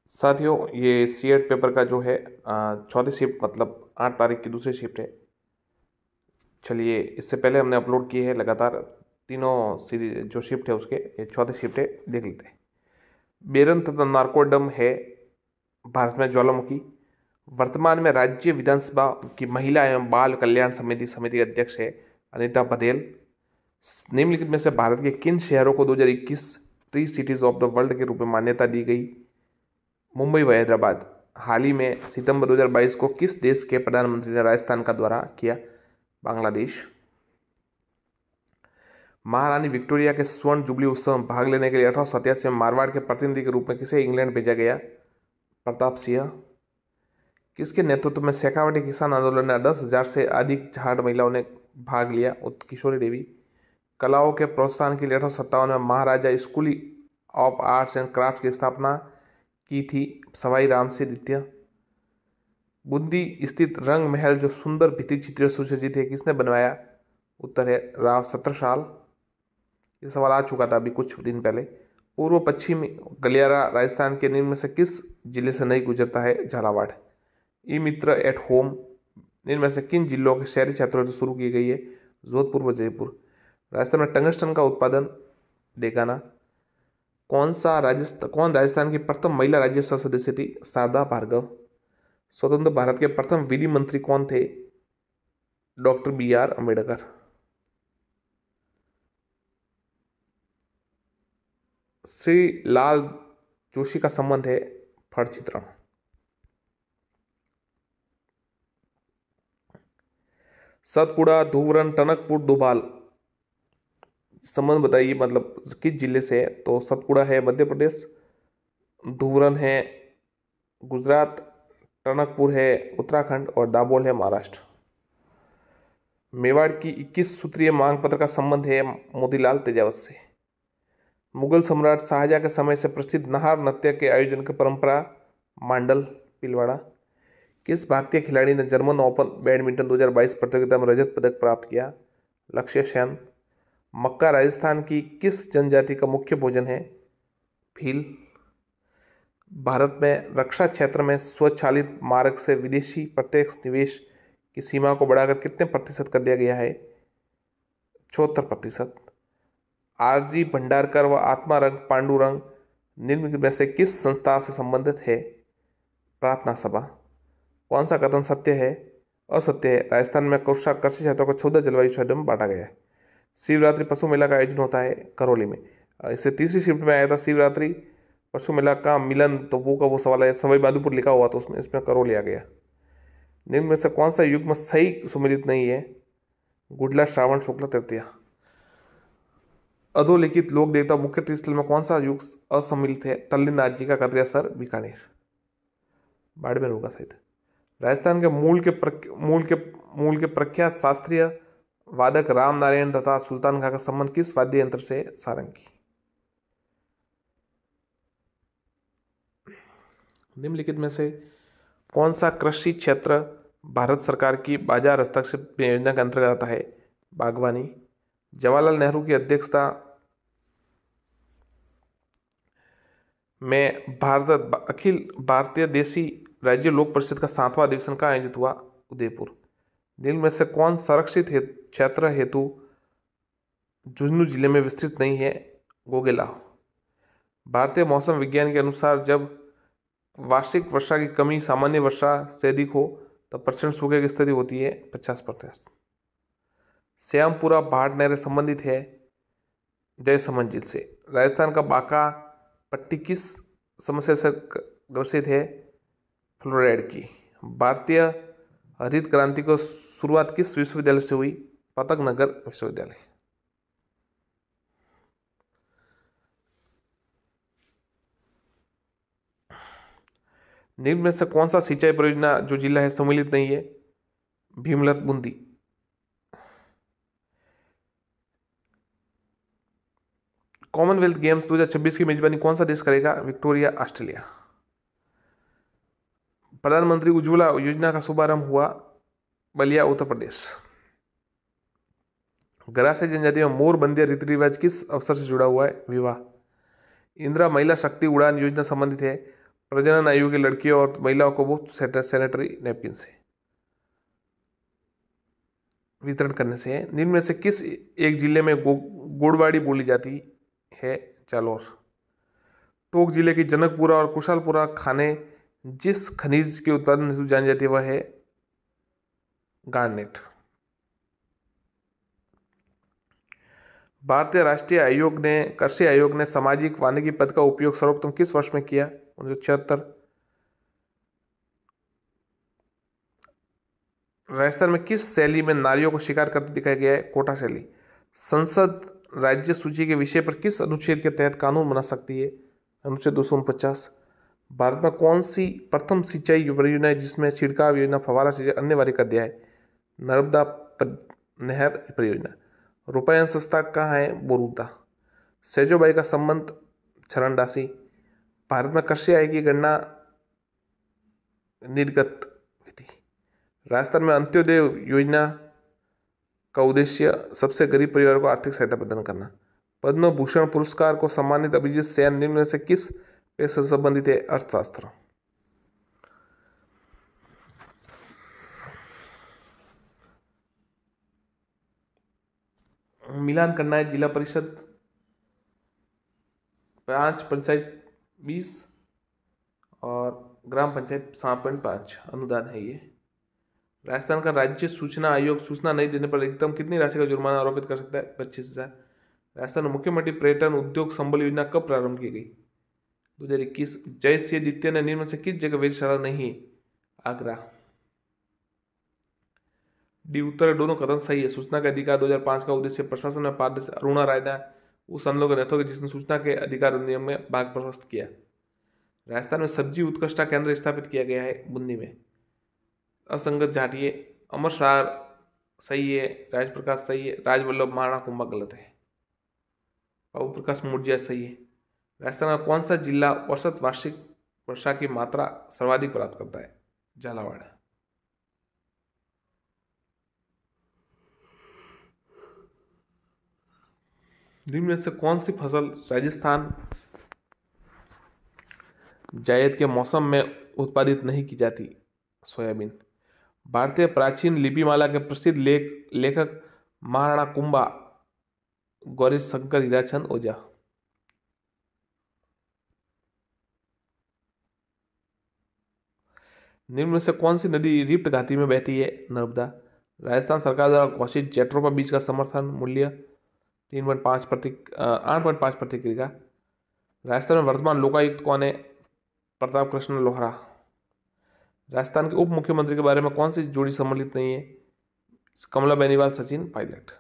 साथियों, ये CEAT paper का जो है चौथी शिफ्ट मतलब 8 तारीख की दूसरी शिफ्ट है। चलिए, इससे पहले हमने अपलोड किए हैं लगातार तीनों सीरीज जो शिफ्ट है उसके, ये चौथी शिफ्ट है, देख लेते हैं। बेरन तथा नारकोडम है भारत में ज्वालामुखी। वर्तमान में राज्य विधानसभा की महिला एवं बाल कल्याण समिति अध्यक्ष है अनीता पटेल। निम्नलिखित में से भारत के किन शहरों को 2021 tree cities of the world के रूप में मान्यता दी गई? मुंबई व हैदराबाद। हाल ही में सितंबर 2022 को किस देश के प्रधानमंत्री ने राजस्थान का दौरा किया? बांग्लादेश। महारानी विक्टोरिया के स्वर्ण जुबली उत्सव में भाग लेने के लिए 1887 में मारवाड़ के प्रतिनिधि के रूप में किसे इंग्लैंड भेजा गया? प्रताप सिंह। किसके नेतृत्व में शेखावटी किसान आंदोलन में 10,000 से अधिक झाड़ महिलाओं ने भाग लिया? किशोरी देवी। कलाओं के प्रोत्साहन के लिए 1857 में Maharaja school of arts and craft की स्थापना की थी सवाई राम सिंह द्वितीय। बूंदी स्थित रंग महल जो सुंदर भित्ति चित्र सुसज्जित है, किसने बनवाया? उत्तर है राव छत्रसाल। ये सवाल आ चुका था अभी कुछ दिन पहले। पूर्व पश्चिमी गलियारा राजस्थान के निम्न में से किस जिले से नहीं गुजरता है? झालावाड़। ई मित्र एट होम निम्न में से किन जिलों के शहरी क्षेत्रों से शुरू की गई है? जोधपुर व जयपुर। राजस्थान में टंगस्टन का उत्पादन डेगाना। कौन राजस्थान की प्रथम महिला राज्यसभा सदस्य थी? शारदा भार्गव। स्वतंत्र भारत के प्रथम विधि मंत्री कौन थे? Doctor BR Ambedkar. श्री लाल जोशी का संबंध है फट चित्रण। सतपुड़ा, धुवरन, टनकपुर, दोभाल, संबंध बताइए, मतलब किस जिले से है? तो सतपुड़ा है मध्य प्रदेश, धुवरन है गुजरात, टनकपुर है उत्तराखंड और दाभोल है महाराष्ट्र। मेवाड़ की 21 सूत्रीय मांग पत्र का संबंध है मोतीलाल तेजावत से। मुगल सम्राट शाहजहां के समय से प्रसिद्ध नाहर नृत्य के आयोजन की परंपरा मांडल पिलवाड़ा। किस भारतीय खिलाड़ी ने जर्मन ओपन बैडमिंटन 2022 प्रतियोगिता में रजत पदक प्राप्त किया? लक्ष्य सेन। मक्का राजस्थान की किस जनजाति का मुख्य भोजन है? भील। भारत में रक्षा क्षेत्र में स्वचालित मार्ग से विदेशी प्रत्यक्ष निवेश की सीमा को बढ़ाकर कितने प्रतिशत कर दिया गया है? 74%। RG भंडारकर व आत्मारंग पांडुरंग निम्न में से किस संस्था से संबंधित है? प्रार्थना सभा। कौन सा कथन सत्य है? असत्य है। राजस्थान में कृषि क्षेत्रों को 14 जलवायु क्षेत्रों में बांटा गया है। शिवरात्रि पशु मेला का आयोजन होता है करौली में। इससे तीसरी शिफ्ट में आया था शिवरात्रि पशु मेला का मिलन, तो वो सवाल है। सवाई माधोपुर लिखा हुआ तो उसमें इसमें करौली आ गया। निम्न में से कौन सा युग्म सही सुमिलित नहीं है? गुडला श्रावण शुक्ल तृतीया। अधोलिखित लोक देवता मुख्य तीर्थस्थल में कौन सा युग असम्मिलित है? तल्लीनाथ जी का कतरिया सर बीकानेर। बाड़मेर होगा शायद। राजस्थान के मूल के प्रख्यात शास्त्रीय वादक राम नारायण तथा सुल्तान खां का संबंध किस वाद्य यंत्र से? सारंगी। निम्नलिखित में से कौन सा कृषि क्षेत्र भारत सरकार की बाजार हस्तक्षेप योजना के अंतर्गत आता है? बागवानी। जवाहरलाल नेहरू की अध्यक्षता में अखिल भारतीय देशी राज्य लोक परिषद का 7वां अधिवेशन का आयोजित हुआ? उदयपुर। निम्न में से कौन संरक्षित क्षेत्र हेतु झुंझुनू जिले में विस्तृत नहीं है? गोगेला। भारतीय मौसम विज्ञान के अनुसार जब वार्षिक वर्षा की कमी सामान्य वर्षा से अधिक हो तो प्रचंड सूखे की स्थिति होती है 50%। श्यामपुरा भाट नहर संबंधित है जयसमंद झील से। राजस्थान का बांका पट्टी किस समस्या से ग्रसित है? फ्लोराइड की। भारतीय हरित क्रांति को शुरुआत किस विश्वविद्यालय से हुई? पतंगनगर विश्वविद्यालय। निम्न में से कौन सा सिंचाई परियोजना जो जिला है सम्मिलित नहीं है? भीमलत बूंदी। कॉमनवेल्थ गेम्स 2026 की मेजबानी कौन सा देश करेगा? Victoria Australia. प्रधानमंत्री उज्ज्वला योजना का शुभारंभ हुआ बलिया उत्तर प्रदेश। गरासिया जनजाति में मोर बंदिया रीति रिवाज किस अवसर से जुड़ा हुआ है? विवाह। इंदिरा महिला शक्ति उड़ान योजना संबंधित है प्रजनन आयु की लड़कियों और महिलाओं को मुफ्त सैनिटरी नैपकिन से वितरण करने से है। निम्न में से किस एक जिले में गुड़वाड़ी बोली जाती है? जालौर। टोंक जिले की जनकपुरा और कुशालपुरा खाने जिस खनिज के उत्पादन हेतु जानी जाती है वह है गार्नेट। भारतीय राष्ट्रीय आयोग ने कृषि आयोग ने सामाजिक वानिकी पद का उपयोग सर्वप्रथम किस वर्ष में किया? 1976। राजस्थान में किस शैली में नारियों को शिकार करते दिखाया गया है? कोटा शैली। संसद राज्य सूची के विषय पर किस अनुच्छेद के तहत कानून बना सकती है? अनुच्छेद 249। भारत में कौन सी प्रथम सिंचाई परियोजना है जिसमें छिड़काव योजना, फव्वारा सिंचाई अन्य वार्य कर दिया है? नर्मदा नहर परियोजना। रूपायन संस्था कहाँ है? बोरुदा। सेजोबाई का संबंध चरणदासी। भारत में कृषि आय की गणना निर्गत विधि। राजस्थान में अंत्योदय योजना का उद्देश्य सबसे गरीब परिवार को आर्थिक सहायता प्रदान करना। पद्म भूषण पुरस्कार को सम्मानित अभिजीत सेन निम्न में से किस पेशे से संबंधित है? अर्थशास्त्र। मिलान करना है जिला परिषद 5, पंचायत 20 और ग्राम पंचायत 7.5 अनुदान है ये। राजस्थान का राज्य सूचना आयोग सूचना नहीं देने पर अधिकतम कितनी राशि का जुर्माना आरोपित कर सकता है? 25,000। राजस्थान में मुख्यमंत्री पर्यटन उद्योग संबल योजना कब प्रारंभ की गई? 2021। जय सिंह द्वितीय ने निम्न में से किस जगह वेधशाला नहीं? आगरा। डी उत्तर दोनों कथन सही है। सूचना के अधिकार 2005 का उद्देश्य प्रशासन में पारदर्शी। अरुणा राय ने उस आंदोलन के नेतृत्व जिसने सूचना के अधिकार नियम में भाग प्रशस्त किया। राजस्थान में सब्जी उत्कृष्टता केंद्र स्थापित किया गया है बूंदी में। असंगत झाटिये। अमर सार सही है। राजप्रकाश सही है। राजवल्लभ महाराणा कुंभा गलत है। बाबू प्रकाश मुर्जिया सही है। राजस्थान का कौन सा जिला औसत वार्षिक वर्षा की मात्रा सर्वाधिक प्राप्त करता है? झालावाड़। निम्न में से कौन सी फसल राजस्थान जायद के मौसम में उत्पादित नहीं की जाती? सोयाबीन। भारतीय प्राचीन लिपिमाला के प्रसिद्ध लेखक महाराणा कुंभा गौरी शंकर हीराचंद ओझा। निम्न में से कौन सी नदी रिफ्ट घाटी में बहती है? नर्मदा। राजस्थान सरकार द्वारा घोषित जेट्रोफा बीज का समर्थन मूल्य 8.5 प्रति किग्रा। राजस्थान में वर्तमान लोकायुक्त कौन है? प्रताप कृष्ण लोहरा। राजस्थान के उप मुख्यमंत्री के बारे में कौन सी जोड़ी सम्मिलित नहीं है? कमला बेनीवाल, सचिन पायलट।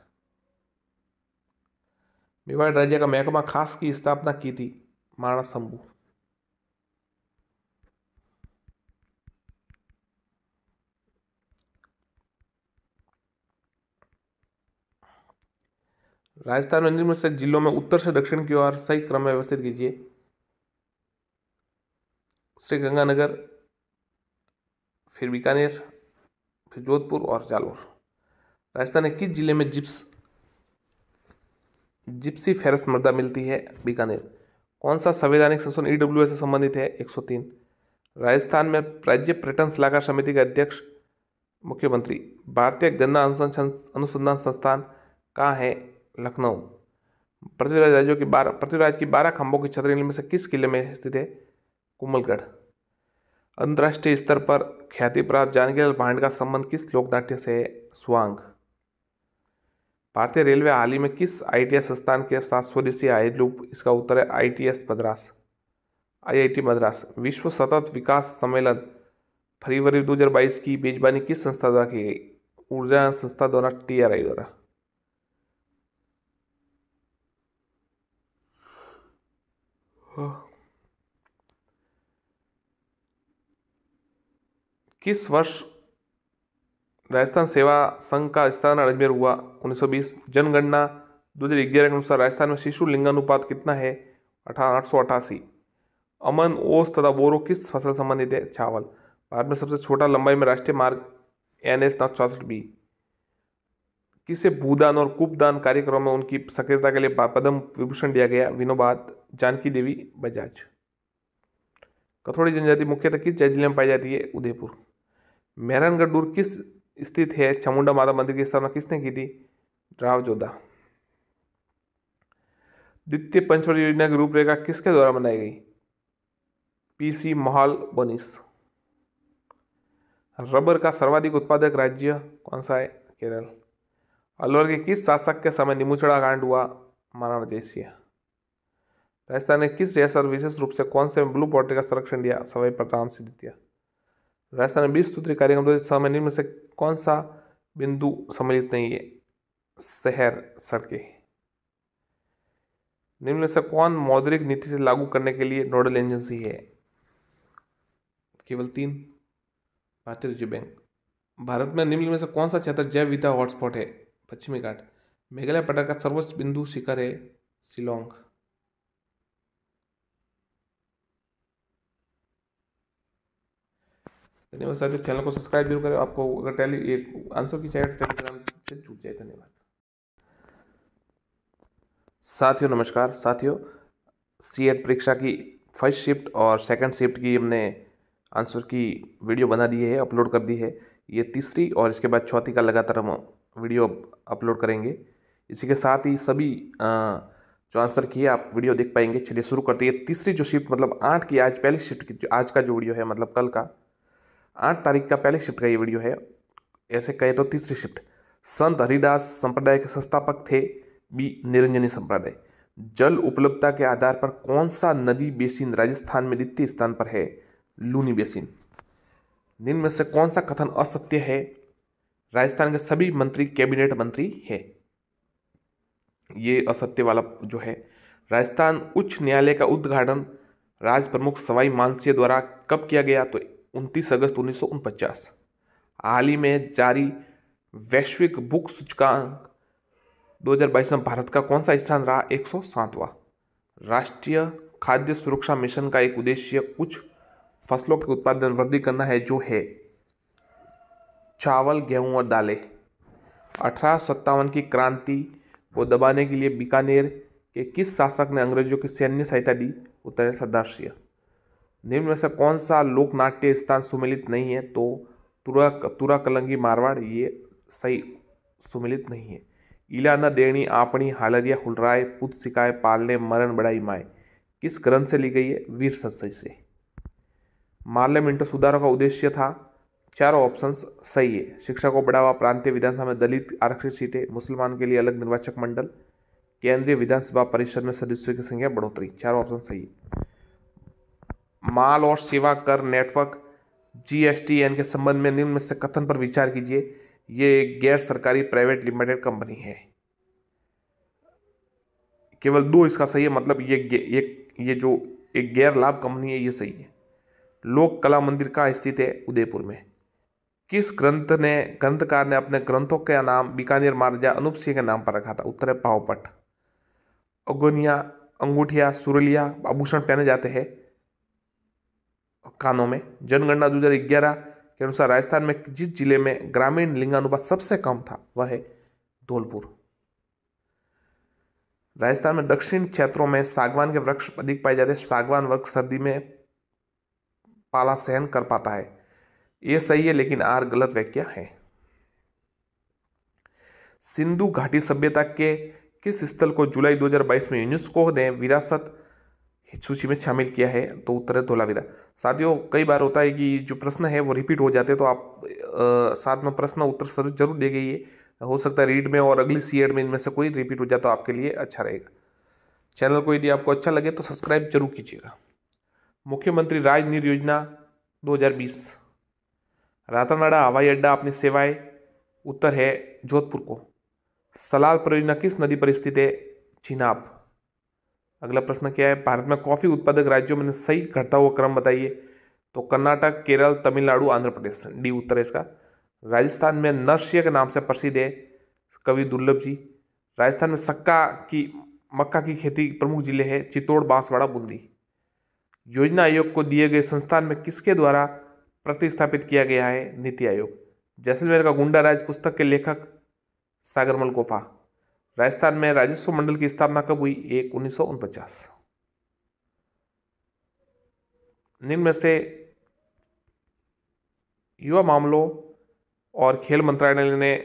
मेवाड़ राज्य का महकमा खास की स्थापना की थी? महाराणा शंभू। राजस्थान में निम्न से जिलों में उत्तर से दक्षिण की ओर सही क्रम में व्यवस्थित कीजिए। श्री गंगानगर, फिर बीकानेर, फिर जोधपुर और जालौर। राजस्थान के किस जिले में जिप्सी फेरस मृदा मिलती है? बीकानेर। कौन सा संवैधानिक संशोधन ईडब्ल्यूएस से संबंधित है? 103। राजस्थान में राज्य पर्यटन सलाहकार समिति के अध्यक्ष मुख्यमंत्री। भारतीय गन्ना अनुसंधान संस्थान कहाँ है? लखनऊ। पृथ्वीराज की 12 खंभों की छतरी में से किस किले में स्थित है? कुंभलगढ़। अंतर्राष्ट्रीय स्तर पर ख्याति प्राप्त जानकीलाल भांड का संबंध किस लोकनाट्य से है? स्वांग। भारतीय रेलवे हाल ही में किस आईटीएस संस्थान के साथ स्वदेशी आए लूप? इसका उत्तर है आईआईटी मद्रास। विश्व सतत विकास सम्मेलन फरवरी 2022 की मेजबानी किस संस्था द्वारा की गई? ऊर्जा संस्था द्वारा, TRI द्वारा। किस वर्ष राजस्थान सेवा संघ का स्थापना अजमेर हुआ? 1920। जनगणना 2011 के अनुसार राजस्थान में शिशु लिंगानुपात कितना है? 888। अमन, ओस तथा बोरो किस फसल संबंधित है? चावल। भारत में सबसे छोटा लंबाई में राष्ट्रीय मार्ग NH 964B। किसे भूदान और कूपदान कार्यक्रम में उनकी सक्रियता के लिए पद्म विभूषण दिया गया? विनोबा जानकी देवी बजाज। कथोड़ी जनजाति मुख्यतः किस जिले में पाई जाती है? उदयपुर। मेहरानगढ़ दुर्ग किस स्थित है? चामुंडा माता मंदिर की स्थापना किसने की थी? राव जोधा। द्वितीय पंचवर्षीय योजना की रूपरेखा किसके द्वारा बनाई गई? पीसी महाल बोनिस। रबर का सर्वाधिक उत्पादक राज्य कौन सा है? केरल। अलवर के किस शासक के समय निमुचड़ा कांड हुआ? महाराणा जयसिंह। राजस्थान ने किस रियासत विशेष रूप से कौन से ब्लू वाटर का संरक्षण दिया? सवाई प्रताप सिंह द्वितीय। राजस्थान में 20 सूत्री कार्यक्रम 2006 में निम्न में से कौन सा बिंदु सम्मिलित नहीं है? शहर सड़कें। निम्न में से कौन मौद्रिक नीति से लागू करने के लिए नोडल एजेंसी है? केवल 3, भारतीय रिजर्व बैंक। भारत में निम्न में से कौन सा क्षेत्र जैव विविधता हॉटस्पॉट है? पश्चिमी घाट। मेघालय पठार का सर्वोच्च बिंदु शिखर है? शिलोंग। धन्यवाद साथियों, चैनल को सब्सक्राइब जरूर करें। आपको अगर एक आंसर की चाहिए तो टेलीग्राम से छूट जाए। धन्यवाद साथियों। नमस्कार साथियों, सीएट परीक्षा की फर्स्ट शिफ्ट और सेकंड शिफ्ट की हमने आंसर की वीडियो बना दी है, अपलोड कर दी है। ये तीसरी और इसके बाद चौथी का लगातार हम वीडियो अपलोड करेंगे। इसी के साथ ही सभी जो आंसर किए आप वीडियो देख पाएंगे। चलिए शुरू करते हैं। तीसरी जो शिफ्ट मतलब 8 की आज पहली शिफ्ट की आज का जो वीडियो है मतलब कल का 8 तारीख का पहले शिफ्ट का ये वीडियो है। ऐसे कहे तो तीसरी शिफ्ट। संत हरिदास संप्रदाय के संस्थापक थे? बी निरंजनी संप्रदाय। जल उपलब्धता के आधार पर कौन सा नदी बेसिन राजस्थान में द्वितीय स्थान पर है? लूनी बेसिन। निम्न में से कौन सा कथन असत्य है? राजस्थान के सभी मंत्री कैबिनेट मंत्री है। ये असत्य वाला जो है। राजस्थान उच्च न्यायालय का उद्घाटन राज प्रमुख सवाई मानसिंह द्वारा कब किया गया? तो 29 अगस्त 1949। हाल ही में जारी वैश्विक बुक सूचकांक 2022 में भारत का कौन सा स्थान रहा? 107वां। राष्ट्रीय खाद्य सुरक्षा मिशन का एक उद्देश्य कुछ फसलों के उत्पादन वृद्धि करना है, जो है चावल, गेहूं और दालें। 1857 की क्रांति को दबाने के लिए बीकानेर के किस शासक ने अंग्रेजों की सैन्य सहायता दी? उत्तर है सरदार सिंह। निम्न में से कौन सा लोक नाट्य स्थान सुमिलित नहीं है? तो तुरा कलंगी मारवाड़, ये सही सुमिलित नहीं है। इला न देणी आपनी हालरिया हुलराय पुत सिकाय पालने मरण बढ़ाई माए किस ग्रंथ से ली गई है? वीर सत्सई से। मार्ले मिंटो सुधारों का उद्देश्य था? चारों ऑप्शंस सही है। शिक्षा को बढ़ावा, प्रांतीय विधानसभा में दलित आरक्षित सीटें, मुसलमान के लिए अलग निर्वाचक मंडल, केंद्रीय विधानसभा परिषद में सदस्यों की संख्या बढ़ोतरी। चारों ऑप्शन सही है। माल और सेवा कर नेटवर्क जीएसटीएन के संबंध में निम्न में से कथन पर विचार कीजिए। ये एक गैर सरकारी प्राइवेट लिमिटेड कंपनी है। केवल 2 इसका सही है, मतलब ये जो एक गैर लाभ कंपनी है ये सही है। लोक कला मंदिर कहाँ स्थित है? उदयपुर में। किस ग्रंथकार ने अपने ग्रंथों का नाम बीकानेर महाराजा अनूप सिंह के नाम पर रखा था? उत्तर है पावपट। अगोनिया, अंगूठिया, सुरलिया आभूषण पहने जाते हैं कानों में। जनगणना 2011 के अनुसार राजस्थान में जिस जिले में ग्रामीण लिंगानुपात सबसे कम था वह है धौलपुर। राजस्थान में दक्षिण क्षेत्रों में सागवान के वृक्ष अधिक पाए जाते हैं। सागवान वृक्ष सर्दी में पाला सहन कर पाता है, यह सही है, लेकिन आर गलत व्याख्या है। सिंधु घाटी सभ्यता के किस स्थल को जुलाई 2022 में यूनेस्को ने विरासत सूची में शामिल किया है? तो उत्तर है धोलावीरा। साथियों, कई बार होता है कि जो प्रश्न है वो रिपीट हो जाते हैं, तो आप साथ में प्रश्न उत्तर जरूर दे गई। हो सकता है रीड में और अगली सीएड में इनमें से कोई रिपीट हो जाए तो आपके लिए अच्छा रहेगा। चैनल को यदि आपको अच्छा लगे तो सब्सक्राइब जरूर कीजिएगा। मुख्यमंत्री राजनीर योजना 2020। रातानाडा हवाई अड्डा अपनी सेवाएं, उत्तर है जोधपुर को। सलाल परियोजना किस नदी पर स्थित है? चिनाब। अगला प्रश्न क्या है? भारत में कॉफी उत्पादक राज्यों में सही घटता हुआ क्रम बताइए। तो कर्नाटक, केरल, तमिलनाडु, आंध्र प्रदेश, डी उत्तर है इसका। राजस्थान में नरसिंह के नाम से प्रसिद्ध है कवि दुर्लभ जी। राजस्थान में मक्का की खेती प्रमुख जिले हैं चित्तौड़, बांसवाड़ा, बूंदी। योजना आयोग को दिए गए संस्थान में किसके द्वारा प्रतिस्थापित किया गया है? नीति आयोग। जैसलमेर का गुंडा राज पुस्तक के लेखक सागरमल गोपा। राजस्थान में राजस्व मंडल की स्थापना कब हुई? 1949। निम्न में से युवा मामलों और खेल मंत्रालय ने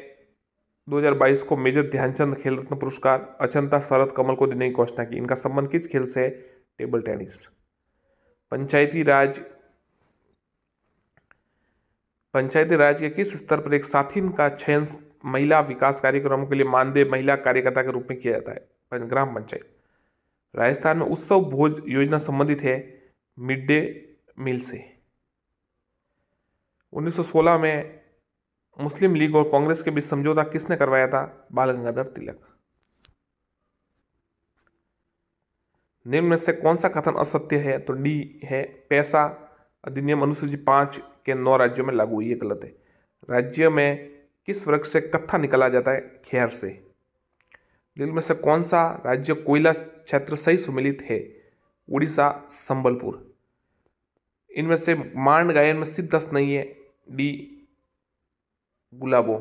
2022 को मेजर ध्यानचंद खेल रत्न पुरस्कार अचंता शरद कमल को देने की घोषणा की। इनका संबंध किस खेल से है? Table tennis. पंचायती राज के किस स्तर पर एक साथी का चयन महिला विकास कार्यक्रमों के लिए मानदेय महिला कार्यकर्ता के रूप में किया जाता है? ग्राम पंचायत। राजस्थान में उत्सव भोज योजना संबंधित है मिड डे मील से। 1916 में मुस्लिम लीग और कांग्रेस के बीच समझौता किसने करवाया था? बाल गंगाधर तिलक। निम्न में से कौन सा कथन असत्य है? तो डी है, पैसा अधिनियम अनुसूची 5 के 9 राज्यों में लागू। ये गलत है। राज्य में किस वृक्ष से कत्था निकाला जाता है? खेर से। निम्न में से कौन सा राज्य कोयला क्षेत्र सही सुमेलित है? उड़ीसा, संबलपुर। इनमें से मांड गायन में सिद्धस्त नहीं है। डी गुलाबो।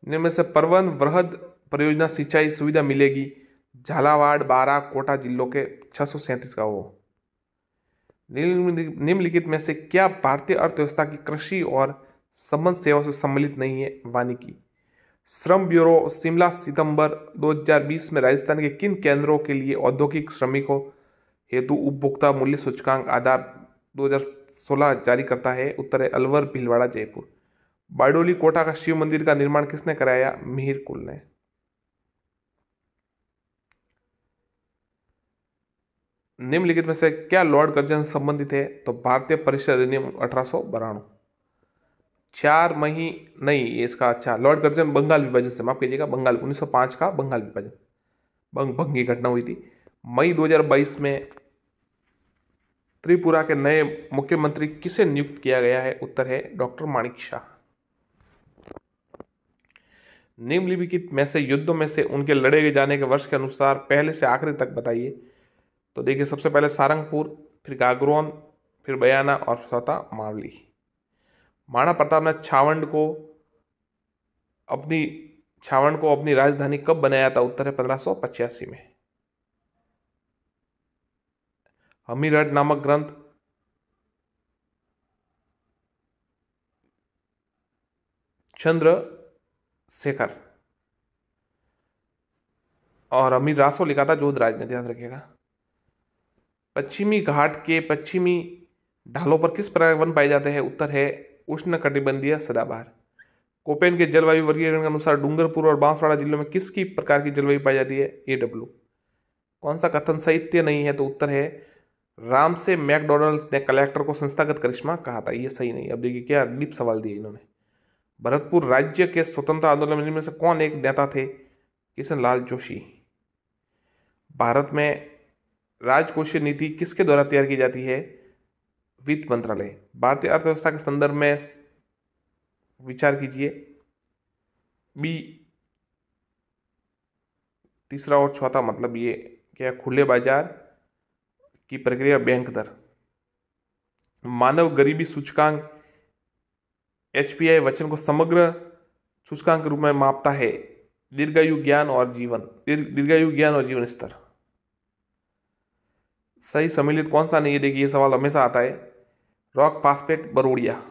इनमें से परवन वृहद परियोजना सिंचाई सुविधा मिलेगी झालावाड़, बारां, कोटा जिलों के 637 गांवों। निम्नलिखित में से क्या भारतीय अर्थव्यवस्था की कृषि और संबंध सेवाओं से सम्मिलित नहीं है? वानिकी। श्रम ब्यूरो शिमला सितंबर 2020 में राजस्थान के किन केंद्रों के लिए औद्योगिक श्रमिकों हेतु उपभोक्ता मूल्य सूचकांक आधार 2016 जारी करता है? उत्तर है अलवर, भीलवाड़ा, जयपुर। बारडोली कोटा का शिव मंदिर का निर्माण किसने कराया? मिहिर कुल ने। निम्नलिखित में से क्या लॉर्ड कर्जन संबंधित है? तो भारतीय परिषद अधिनियम 1892। 4 महीने नहीं, इसका अच्छा लॉर्ड कर्जन बंगाल विभाजन से, माफ कीजिएगा, बंगाल 1905 का बंगाल विभाजन भंग की घटना हुई थी। मई 2022 में त्रिपुरा के नए मुख्यमंत्री किसे नियुक्त किया गया है? उत्तर है डॉक्टर माणिक शाह। निम्नलिखित में से युद्धों में से उनके लड़े जाने के वर्ष के अनुसार पहले से आखिरी तक बताइए। तो देखिए, सबसे पहले सारंगपुर, फिर गागरोन, फिर बयाना और चौथा मावली। महाराणा प्रताप ने छावंड को अपनी राजधानी कब बनाया था? उत्तर है 1585 में। हमीरहट नामक ग्रंथ चंद्रशेखर और अमीर रासो लिखा था जोधराज ने, ध्यान रखिएगा। पश्चिमी घाट के पश्चिमी ढालों पर किस प्रकार के वन पाए जाते हैं? उत्तर है उष्णकटिबंधीय सदाबहार। कोपेन के जलवायु वर्गीकरण के अनुसार डूंगरपुर और बांसवाड़ा जिलों में किसकी प्रकार की जलवायु पाई जाती है? AW। कौन सा कथन सत्य नहीं है? तो उत्तर है राम से मैकडोनल्ड्स ने कलेक्टर को संस्थागत करिश्मा कहा था। ये सही नहीं। अब देखिए क्या डीप सवाल दिए इन्होंने। भरतपुर राज्य के स्वतंत्रता आंदोलन में से कौन एक नेता थे? किशन लाल जोशी। भारत में राजकोषीय नीति किसके द्वारा तैयार की जाती है? वित्त मंत्रालय। भारतीय अर्थव्यवस्था के संदर्भ में विचार कीजिए। बी तीसरा और चौथा, मतलब ये क्या? खुले बाजार की प्रक्रिया, बैंक दर। मानव गरीबी सूचकांक HPI वचन को समग्र सूचकांक के रूप में मापता है। दीर्घायु ज्ञान और जीवन स्तर। सही सम्मिलित कौन सा नहीं है? देखिए ये सवाल हमेशा आता है। Rock phosphate, Barodia.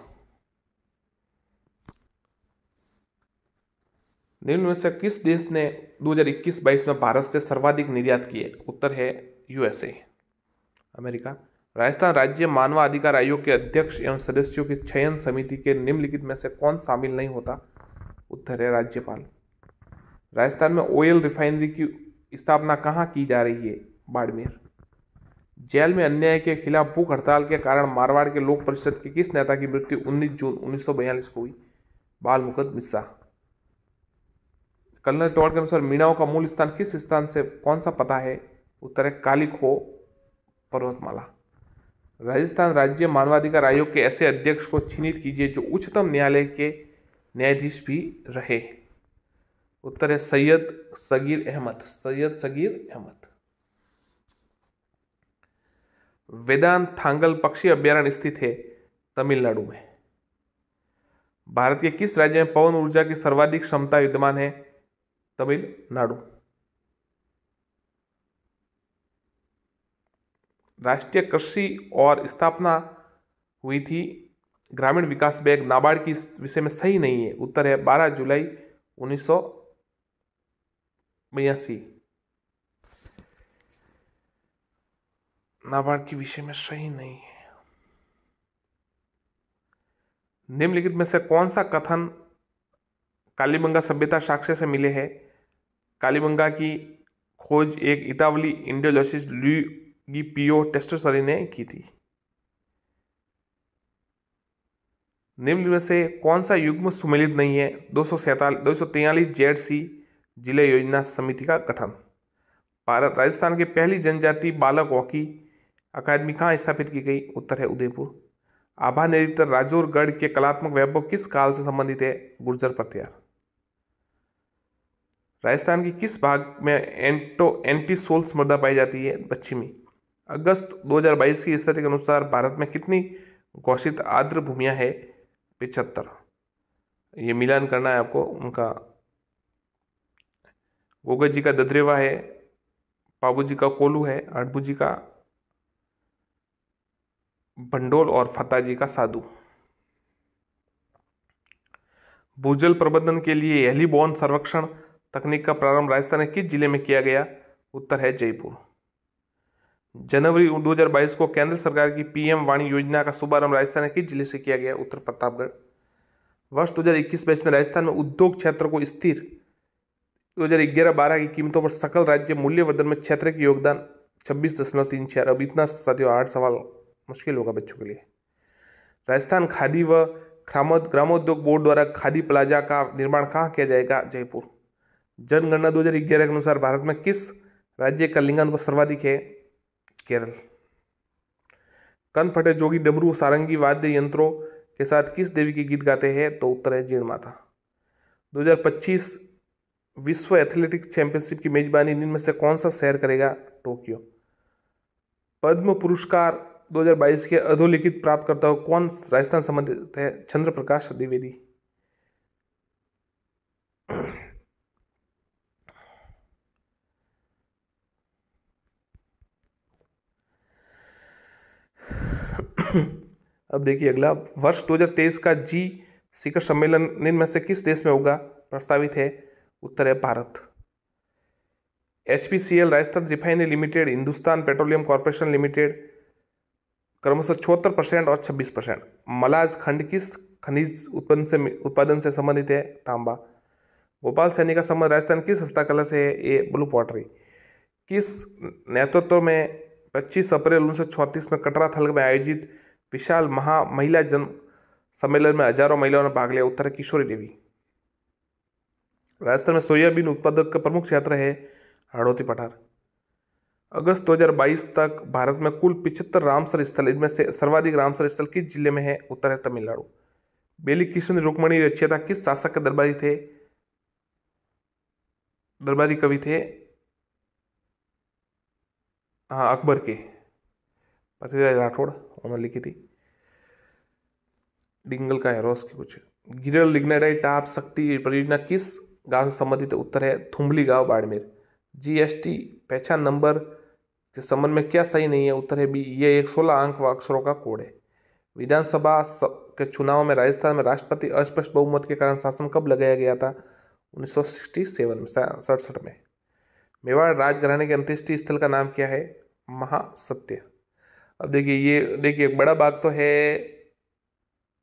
निम्न में से किस देश ने 2021-22 में भारत से सर्वाधिक निर्यात किए? उत्तर है USA, अमेरिका। राजस्थान राज्य मानवाधिकार आयोग के अध्यक्ष एवं सदस्यों की चयन समिति के निम्नलिखित में से कौन शामिल नहीं होता? उत्तर है राज्यपाल। राजस्थान में ऑयल रिफाइनरी की स्थापना कहाँ की जा रही है? बाड़मेर। जेल में अन्याय के खिलाफ भूख हड़ताल के कारण मारवाड़ के लोक परिषद के किस नेता की मृत्यु 19 जून 1942 को हुई? बाल मुकुंद मिश्रा। कर्नल टॉड के अनुसार मीणाओं का मूल स्थान किस स्थान से कौन सा पता है? उत्तर है कालिखो पर्वतमाला। राजस्थान राज्य मानवाधिकार आयोग के ऐसे अध्यक्ष को चिन्हित कीजिए जो उच्चतम न्यायालय के न्यायाधीश भी रहे। उत्तर है सैयद सगीर अहमद। वेदांत थांगल पक्षी अभ्यारण्य स्थित है तमिलनाडु में। भारत के किस राज्य में पवन ऊर्जा की सर्वाधिक क्षमता विद्यमान है? तमिलनाडु। राष्ट्रीय कृषि और स्थापना हुई थी ग्रामीण विकास बैंक नाबार्ड की इस विषय में सही नहीं है। उत्तर है 12 जुलाई 1982। नाबार्ड की विषय में सही नहीं है। निम्नलिखित में से कौन सा कथन कालीबंगा सभ्यता साक्ष्य से मिले हैं? कालीबंगा की खोज एक इतावली इंडियोलॉजिस्ट लुई पियो टेस्टोसरी ने की थी। निम्न में से कौन सा युग्म सुमेलित नहीं है? 243 जेड-सी जिले योजना समिति का गठन। भारत राजस्थान की पहली जनजाति बालक हॉकी अकादमी कहाँ स्थापित की गई? उत्तर है उदयपुर। आभा नृत्य राजौरगढ़ के कलात्मक वैभव किस काल से संबंधित है? गुर्जर प्रत्यार। राजस्थान की किस भाग में एंटीसोल्स मृदा पाई जाती है? पश्चिमी। अगस्त 2022 की स्थिति के अनुसार भारत में कितनी घोषित आर्द्र भूमियां है? 75। ये मिलान करना है आपको उनका। गोगा जी का ददरेवा है, पाबू जी का कोलू है, अड़बू जी का भंडोल और फता जी का साधु। भूजल प्रबंधन के लिए हेलीबॉर्न सर्वेक्षण तकनीक का प्रारंभ राजस्थान के किस जिले में किया गया? उत्तर है जयपुर। जनवरी 2022 को केंद्र सरकार की पीएम वाणी योजना का शुभारंभ राजस्थान के किस जिले से किया गया? उत्तर प्रतापगढ़। वर्ष 2021-22 में राजस्थान में उद्योग क्षेत्र को स्थिर 2011-12 की कीमतों पर सकल राज्य मूल्यवर्धन में क्षेत्र की योगदान 26.34। अब इतना साथियों 8 सवाल मुश्किल होगा बच्चों के लिए। राजस्थान खादी व ग्रामोद्योग बोर्ड द्वारा खादी प्लाजा का निर्माण कहाँ किया जाएगा? जयपुर। जनगणना 2011 के अनुसार भारत में किस राज्य का लिंगानुपात सर्वाधिक है? केरल। कन फटे जोगी डमरू सारंगी वाद्य यंत्रों के साथ किस देवी के गीत गाते हैं? तो उत्तर है जीण माता। 2025 विश्व एथलेटिक्स चैंपियनशिप की मेजबानी इनमें से कौन सा शहर करेगा? टोक्यो। पद्म पुरस्कार 2022 के अधोलिखित प्राप्तकर्ता कौन राजस्थान संबंधित है? चंद्र प्रकाश द्विवेदी। अब देखिए अगला, वर्ष 2023 का जी शिखर सम्मेलन निम्न में से किस देश में होगा? प्रस्तावित है। उत्तर है Bharat. HPCL Rajasthan refinery limited, Hindustan petroleum corporation limited क्रमशः 74% और 26%। मलाज खंड किस खनिज उत्पादन से संबंधित है? तांबा। गोपाल सैनी का संबंध राजस्थान किस हस्तकला से है? ए ब्लू पॉटरी। किस नेतृत्व में 25 अप्रैल 1934 में कटरा थल में आयोजित विशाल महिला जन सम्मेलन में हजारों महिलाओं ने भाग लिया? उत्तर है किशोरी देवी। राजस्थान में सोयाबीन उत्पादक का प्रमुख क्षेत्र है हाड़ौती पठार। अगस्त 2022 तक भारत में कुल 75 रामसर स्थल, इनमें से सर्वाधिक रामसर स्थल किस जिले में है? उत्तर है तमिलनाडु। बेली कृष्ण रुक्मणी रचयिता किस शासक के दरबारी थे? दरबारी कवि थे हाँ अकबर के। पृथ्वीराज राठौड़ उन्होंने लिखी थी। डिंगल का है रोस की कुछ। गिरल लिग्नाइट टाप शक्ति परियोजना किस गांव से संबंधित है? उत्तर है थुम्बली गांव बाड़मेर। GST पहचान नंबर के संबंध में क्या सही नहीं है? उत्तर है बी, ये एक 16 अंक व अक्षरों का कोड है। विधानसभा के चुनाव में राजस्थान में राष्ट्रपति अस्पष्ट बहुमत के कारण शासन कब लगाया गया था? 1967 में। मेवाड़ राजघराने के अंत्येष्टि स्थल का नाम क्या है? महासत्य। अब देखिए ये देखिए एक बड़ा बाग तो है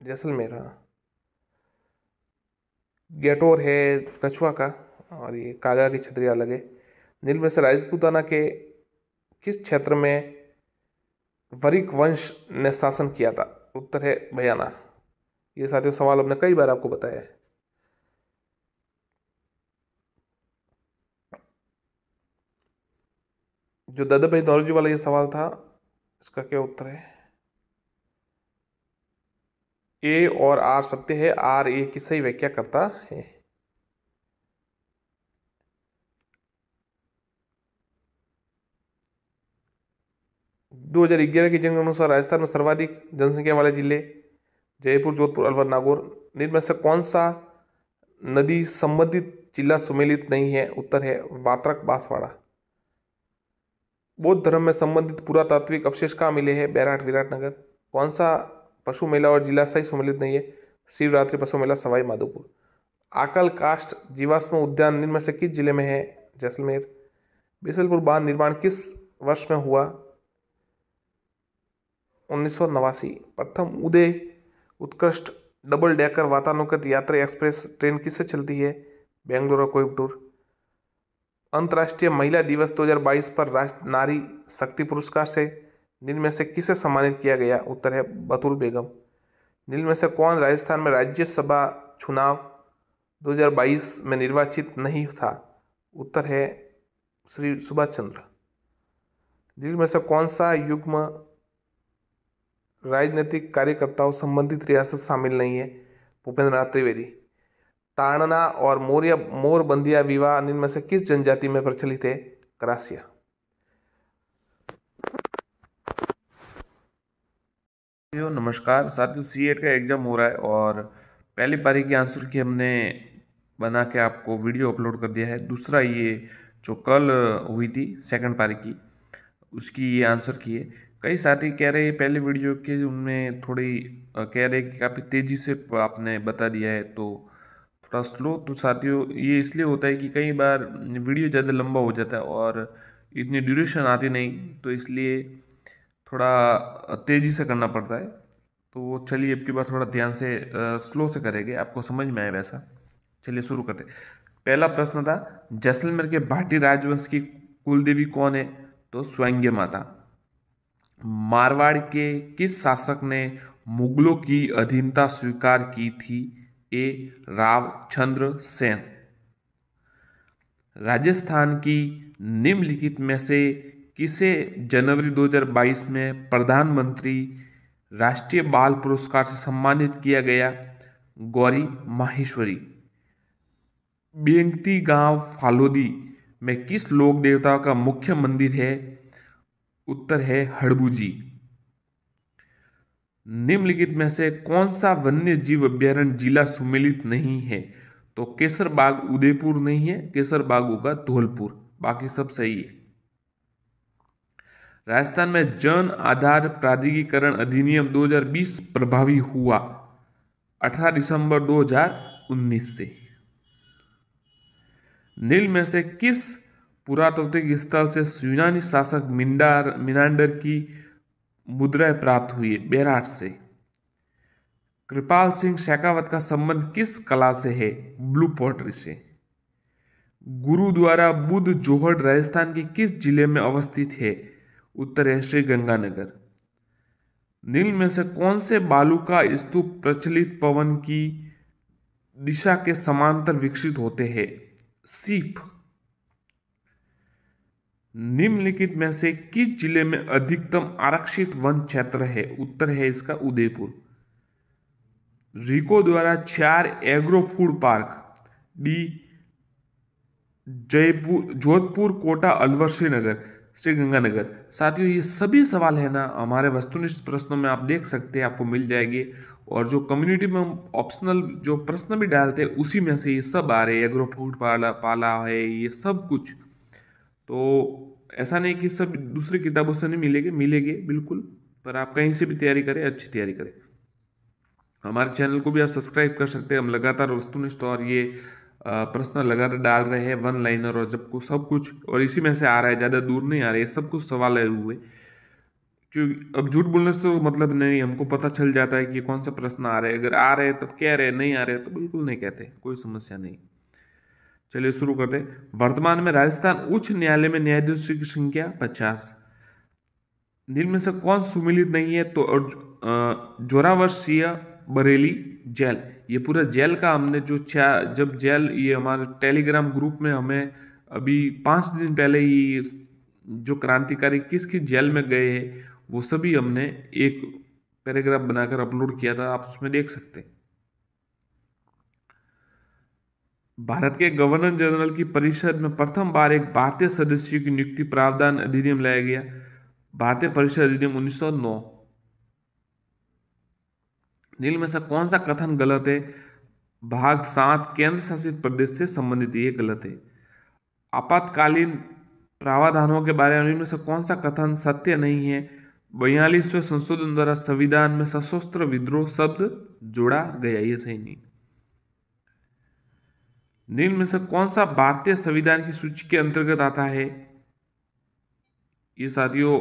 जैसलमेर, गेटोर है कछुआ का, और ये कागा की छतरी अलग है। नील में से राजपूताना के किस क्षेत्र में वरिक वंश ने शासन किया था? उत्तर है भयाना। ये साथियों सवाल हमने कई बार आपको बताया है। जो दादा भाई नौरोजी वाला ये सवाल था, इसका क्या उत्तर है? ए और आर सत्य है। आर ए की सही व्याख्या करता है। दो 2011 की जनगणना अनुसार राजस्थान में सर्वाधिक जनसंख्या वाले जिले जयपुर, जोधपुर, अलवर, नागौर। निम्न में से कौन सा नदी संबंधित जिला सुमेलित नहीं है? उत्तर है वात्रक बांसवाड़ा। बौद्ध धर्म में संबंधित पुरातात्विक अवशेष कहाँ मिले हैं? बैराट विराटनगर। कौन सा पशु मेला और जिला सही सम्मिलित नहीं है? शिवरात्रि पशु मेला सवाई माधोपुर। आकल काष्ठ जीवाश्म उद्यान निम्न में से किस जिले में है? जैसलमेर। बिसलपुर बांध निर्माण किस वर्ष में हुआ? 1989। प्रथम उदय उत्कृष्ट डबल डेकर वातानुकूलित यात्री एक्सप्रेस ट्रेन किससे चलती है? बेंगलुरु और कोयम्बटूर। अंतर्राष्ट्रीय महिला दिवस 2022 पर राष्ट्रीय नारी शक्ति पुरस्कार से निम्न में से किसे सम्मानित किया गया? उत्तर है बतुल बेगम। निम्न में से कौन राजस्थान में राज्यसभा चुनाव 2022 में निर्वाचित नहीं था? उत्तर है श्री सुभाष चंद्र। निम्न में से कौन सा युग्म राजनीतिक कार्यकर्ताओं संबंधित रियासत शामिल नहीं है? भूपेंद्र नाथ त्रिवेदी। ताड़ना और मोरबंदिया विवाह निम्न में से किस जनजाति में प्रचलित है? करासिया। नमस्कार साथियों, सीएट का एग्जाम हो रहा है और पहली पारी की आंसर की हमने बना के आपको वीडियो अपलोड कर दिया है। दूसरा ये जो कल हुई थी सेकंड पारी की, उसकी ये आंसर की है। कई साथी कह रहे हैं पहले वीडियो के उनमें थोड़ी कह रहे कि काफ़ी तेज़ी से आपने बता दिया है तो थोड़ा स्लो। तो साथियों ये इसलिए होता है कि कई बार वीडियो ज़्यादा लंबा हो जाता है और इतनी ड्यूरेशन आती नहीं, तो इसलिए थोड़ा तेज़ी से करना पड़ता है। तो चलिए अब की बार थोड़ा ध्यान से स्लो से करेंगे, आपको समझ में आए वैसा। चलिए शुरू करते। पहला प्रश्न था जैसलमेर के भाटी राजवंश की कुलदेवी कौन है? तो स्वयंग्य माता। मारवाड़ के किस शासक ने मुगलों की अधीनता स्वीकार की थी? ए रावचंद्र सेन। राजस्थान की निम्नलिखित में से किसे जनवरी 2022 में प्रधानमंत्री राष्ट्रीय बाल पुरस्कार से सम्मानित किया गया? गौरी माहेश्वरी। बेंगती गांव फालोदी में किस लोक देवता का मुख्य मंदिर है? उत्तर है हड़बूजी। निम्नलिखित में से कौन सा वन्य जीव अभ्यारण्य जिला सम्मिलित नहीं है? तो केसर बाग उदयपुर नहीं है, केसर बाग होगा धौलपुर, बाकी सब सही है। राजस्थान में जन आधार प्राधिकरण अधिनियम 2020 प्रभावी हुआ 18 दिसंबर 2019 से। निम्न में से किस पुरातात्विक स्थल से यूनानी शासक मिनांडर की मुद्राएं प्राप्त हुई है? बैराट से। कृपाल सिंह शेखावत का संबंध किस कला से है? ब्लू पॉटरी से। गुरुद्वारा बुद्ध जोहड़ राजस्थान के किस जिले में अवस्थित है? उत्तर है श्री गंगानगर। निम्न में से कौन से बालू का स्तूप प्रचलित पवन की दिशा के समांतर विकसित होते हैं? सीप। निम्नलिखित में से किस जिले में अधिकतम आरक्षित वन क्षेत्र है? उत्तर है इसका उदयपुर। रिको द्वारा 4 एग्रो फूड पार्क डी जयपुर, जोधपुर, कोटा, अलवर, श्रीनगर, श्री गंगानगर। साथियों ये सभी सवाल है ना हमारे वस्तुनिष्ठ प्रश्नों में आप देख सकते हैं, आपको मिल जाएंगे। और जो कम्युनिटी में हम ऑप्शनल जो प्रश्न भी डालते हैं उसी में से ये सब आ रहे हैं। एग्रो फूड पाला है ये सब कुछ। तो ऐसा नहीं कि सब दूसरी किताबों से नहीं मिलेंगे बिल्कुल, पर आप कहीं से भी तैयारी करें, अच्छी तैयारी करें। हमारे चैनल को भी आप सब्सक्राइब कर सकते हैं। हम लगातार वस्तुनिष्ठ और ये प्रश्न लगातार डाल रहे हैं, वन लाइनर और जब को सब कुछ, और इसी में से आ रहा है, ज़्यादा दूर नहीं आ रहे, सब कुछ सवाल आए हुए। क्योंकि अब झूठ बोलने से तो मतलब नहीं, हमको पता चल जाता है कि कौन सा प्रश्न आ रहे हैं। अगर आ रहे हैं तब कह रहे, नहीं आ रहे तो बिल्कुल नहीं कहते, कोई समस्या नहीं। चलिए शुरू करते। वर्तमान में राजस्थान उच्च न्यायालय में न्यायाधीशों की संख्या 50। निम्न में से कौन सुमिलित नहीं है? तो जोरावरसिया बरेली जेल। ये पूरा जेल का हमने जो जब जेल ये हमारे टेलीग्राम ग्रुप में हमें अभी 5 दिन पहले ही जो क्रांतिकारी किस किस जेल में गए हैं वो सभी हमने एक पैराग्राफ बनाकर अपलोड किया था, आप उसमें देख सकते हैं। भारत के गवर्नर जनरल की परिषद में प्रथम बार एक भारतीय सदस्य की नियुक्ति प्रावधान अधिनियम लाया गया। भारतीय परिषद अधिनियम 1909। निम्न में से कौन सा कथन गलत है? भाग 7 केंद्र शासित प्रदेश से संबंधित, ये गलत है। आपातकालीन प्रावधानों के बारे में इनमें से कौन सा कथन सत्य नहीं है? 42वें संशोधन द्वारा संविधान में सशस्त्र विद्रोह शब्द जोड़ा गया, ये सही नहीं। निम्न में से कौन सा भारतीय संविधान की सूची के अंतर्गत आता है? ये साथियों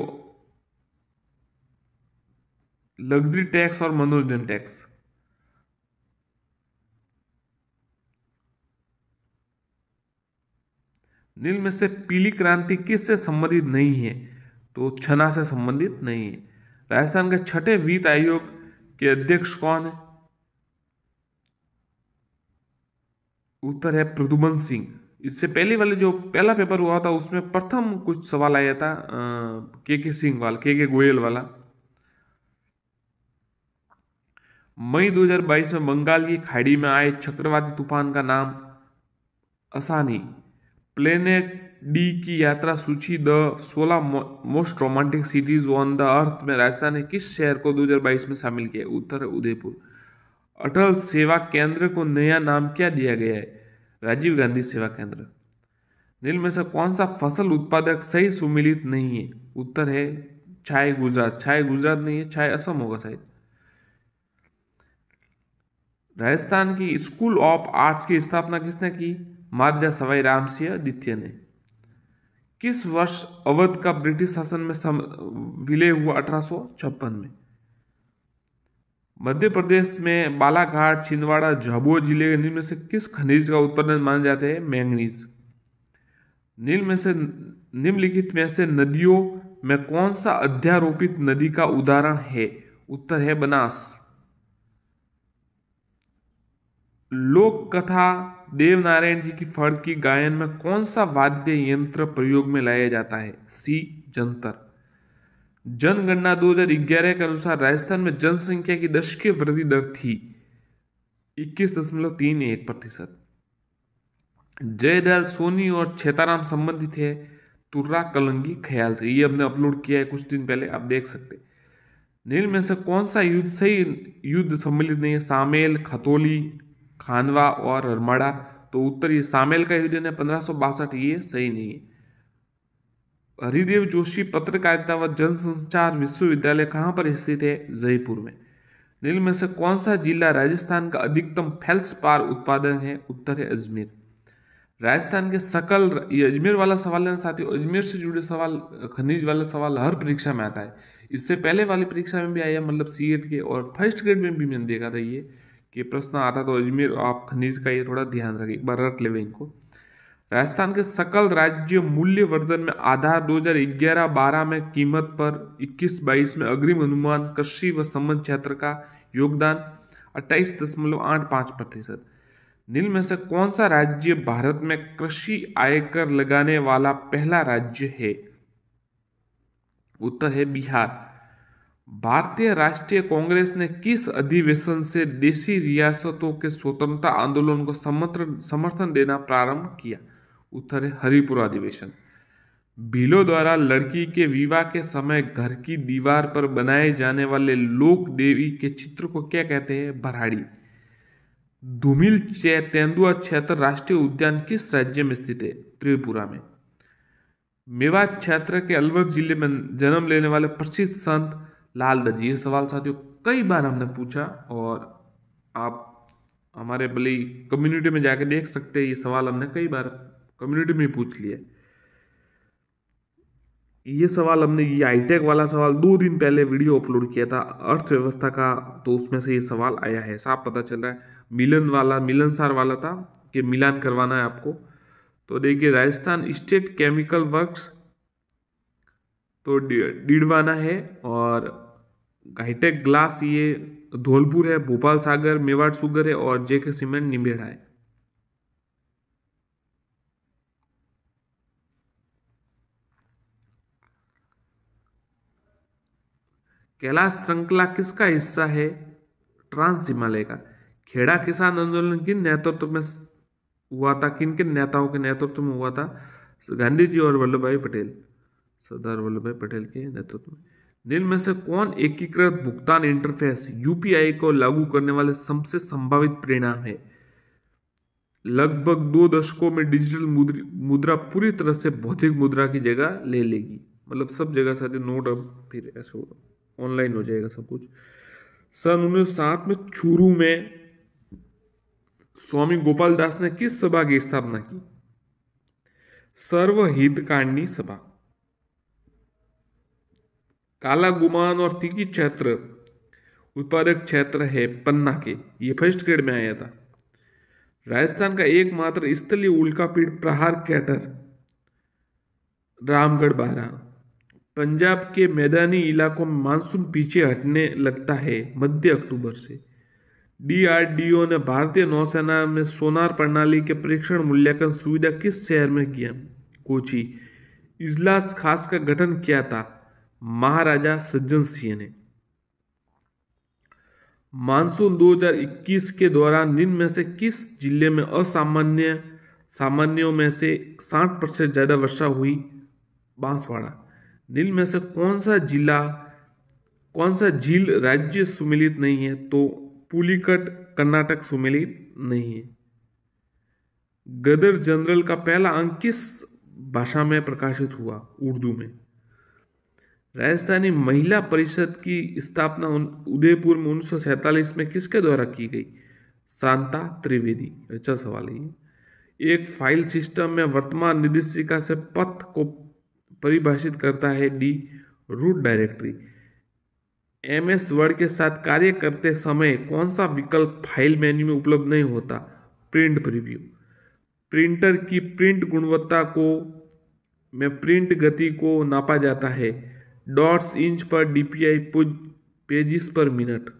लग्जरी टैक्स और मनोरंजन टैक्स। निम्न में से पीली क्रांति किससे संबंधित नहीं है? तो छना से संबंधित नहीं है। राजस्थान के छठे वित्त आयोग के अध्यक्ष कौन है? उत्तर है प्रद्युमन सिंह। इससे पहले वाले जो पहला पेपर हुआ था उसमें प्रथम कुछ सवाल आया था के सिंह वाला, के गोयल वाला। मई 2022 में बंगाल की खाड़ी में आए चक्रवाती तूफान का नाम असानी। प्लेनेट डी की यात्रा सूची the 16 most romantic CTs on the earth में राजस्थान ने किस शहर को 2022 में शामिल किया? उत्तर है उदयपुर। अटल सेवा केंद्र को नया नाम क्या दिया गया है? राजीव गांधी सेवा केंद्र। निम्न में से कौन सा फसल उत्पादक सही सुमिलित नहीं है? उत्तर है चाय गुजरात। चाय गुजरात नहीं है, चाय असम होगा शायद। राजस्थान की स्कूल ऑफ आर्ट्स की स्थापना किसने की? महाराजा सवाई राम सिंह द्वितीय ने। किस वर्ष अवध का ब्रिटिश शासन में विलय हुआ? 1856 में। मध्य प्रदेश में बालाघाट, छिंदवाड़ा, झाबुआ जिले के निम्न में से किस खनिज का उत्पादन माने जाते हैं? मैंगनीज। निम्नलिखित में से नदियों में कौन सा अध्यारोपित नदी का उदाहरण है? उत्तर है बनास। लोक कथा देवनारायण जी की फड़ की गायन में कौन सा वाद्य यंत्र प्रयोग में लाया जाता है? सी जंतर। जनगणना 2011 के अनुसार राजस्थान में जनसंख्या की दशकीय वृद्धि दर थी 21.31%। जयदयाल सोनी और छेताराम संबंधित है तुर्रा कलंगी ख्याल से। ये हमने अपलोड किया है कुछ दिन पहले, आप देख सकते। निम्न में से कौन सा युद्ध सही युद्ध सम्मिलित नहीं है? सामेल, खतौली, खानवा और हरमाड़ा। तो उत्तर ये सामेल का युद्ध है 1562, ये सही नहीं है। हरिदेव जोशी पत्रकारिता व जनसंचार विश्वविद्यालय कहाँ पर स्थित है? जयपुर में। निम्न में से कौन सा जिला राजस्थान का अधिकतम फेल्सपार उत्पादन है? उत्तर है अजमेर। राजस्थान के सकल, ये अजमेर वाला सवाल है साथियों, अजमेर से जुड़े सवाल, खनिज वाला सवाल हर परीक्षा में आता है। इससे पहले वाली परीक्षा में भी आया, मतलब सीएट के और फर्स्ट ग्रेड में भी मैंने देखा था ये कि प्रश्न आता। तो अजमेर आप खनिज का ये थोड़ा ध्यान रखें, एक बार रट लेवे इनको। राजस्थान के सकल राज्य मूल्य वर्धन में आधार 2011-12 में कीमत पर 21-22 में अग्रिम अनुमान कृषि व संबंध क्षेत्र का योगदान 28.85%। निम्न में से कौन सा राज्य भारत में कृषि आयकर लगाने वाला पहला राज्य है? उत्तर है बिहार। भारतीय राष्ट्रीय कांग्रेस ने किस अधिवेशन से देशी रियासतों के स्वतंत्रता आंदोलन को समर्थन देना प्रारंभ किया? उत्तर है हरिपुरा अधिवेशन। भीलों द्वारा लड़की के विवाह के समय घर की दीवार पर बनाए जाने वाले लोक देवी के चित्र को क्या कहते हैं? भराड़ी। धूमिल तेंदुआ क्षेत्र राष्ट्रीय उद्यान किस राज्य में स्थित है? त्रिपुरा में। मेवात क्षेत्र के अलवर जिले में जन्म लेने वाले प्रसिद्ध संत लाल दर्जी। ये सवाल साथियों कई बार हमने पूछा और आप हमारे भले कम्युनिटी में जाके देख सकते हैं, ये सवाल हमने कई बार कम्युनिटी में पूछ लिया। ये सवाल हमने, ये हाईटेक वाला सवाल 2 दिन पहले वीडियो अपलोड किया था अर्थव्यवस्था का, तो उसमें से ये सवाल आया है, साफ पता चल रहा है। मिलनसार वाला था कि मिलान करवाना है आपको। तो देखिए राजस्थान स्टेट केमिकल वर्क्स तो डीडवाना है, और हाईटेक ग्लास ये धौलपुर है, भोपाल सागर मेवाड़ शुगर है, और जेके सीमेंट निम्बेड़ा है। कैलाश श्रृंखला किसका हिस्सा है? ट्रांस हिमालय का। खेड़ा किसान आंदोलन किन नेतृत्व में हुआ था? किन किन नेताओं के नेतृत्व में हुआ था? गांधी जी और वल्लभ भाई पटेल, सरदार वल्लभ भाई पटेल के नेतृत्व में। निम्न में से कौन एकीकृत भुगतान इंटरफेस यूपीआई को लागू करने वाले सबसे संभावित परिणाम है? लगभग 2 दशकों में डिजिटल मुद्रा पूरी तरह से भौतिक मुद्रा की जगह ले लेगी। मतलब सब जगह साथ नोट अब फिर ऐसे ऑनलाइन हो जाएगा सब कुछ। सन 1907 में चूरू में स्वामी गोपाल दास ने किस सभा की स्थापना की? सर्वहितकारिणी सभा। काला गुमान और तीखी क्षेत्र उत्पादक क्षेत्र है पन्ना के, ये फर्स्ट ग्रेड में आया था। राजस्थान का एकमात्र स्थलीय उल्कापिंड प्रहार कैटर रामगढ़ 12। पंजाब के मैदानी इलाकों में मानसून पीछे हटने लगता है मध्य अक्टूबर से। डीआरडीओ ने भारतीय नौसेना में सोनार प्रणाली के परीक्षण मूल्यांकन सुविधा किस शहर में किया? कोची। इजलास खास का गठन किया था महाराजा सज्जन सिंह ने। मानसून 2021 के दौरान निम्न में से किस जिले में सामान्यों में से 60% ज्यादा वर्षा हुई? बांसवाड़ा। निम्न में से कौन सा झील राज्य सुमेलित नहीं है? तो पुलिकट कर्नाटक सुमेलित नहीं है। गदर जनरल का पहला अंक किस भाषा में प्रकाशित हुआ? उर्दू में। राजस्थानी महिला परिषद की स्थापना उदयपुर में 1947 में किसके द्वारा की गई? शांता त्रिवेदी। अच्छा सवाल है ये। एक फाइल सिस्टम में वर्तमान निर्देशिका से पथ को परिभाषित करता है the root directory. MS Word के साथ कार्य करते समय कौन सा विकल्प फाइल मेन्यू में उपलब्ध नहीं होता? Print preview. प्रिंटर की प्रिंट गुणवत्ता में प्रिंट गति को नापा जाता है डॉट्स इंच पर डीपीआई पेजिस पर मिनट।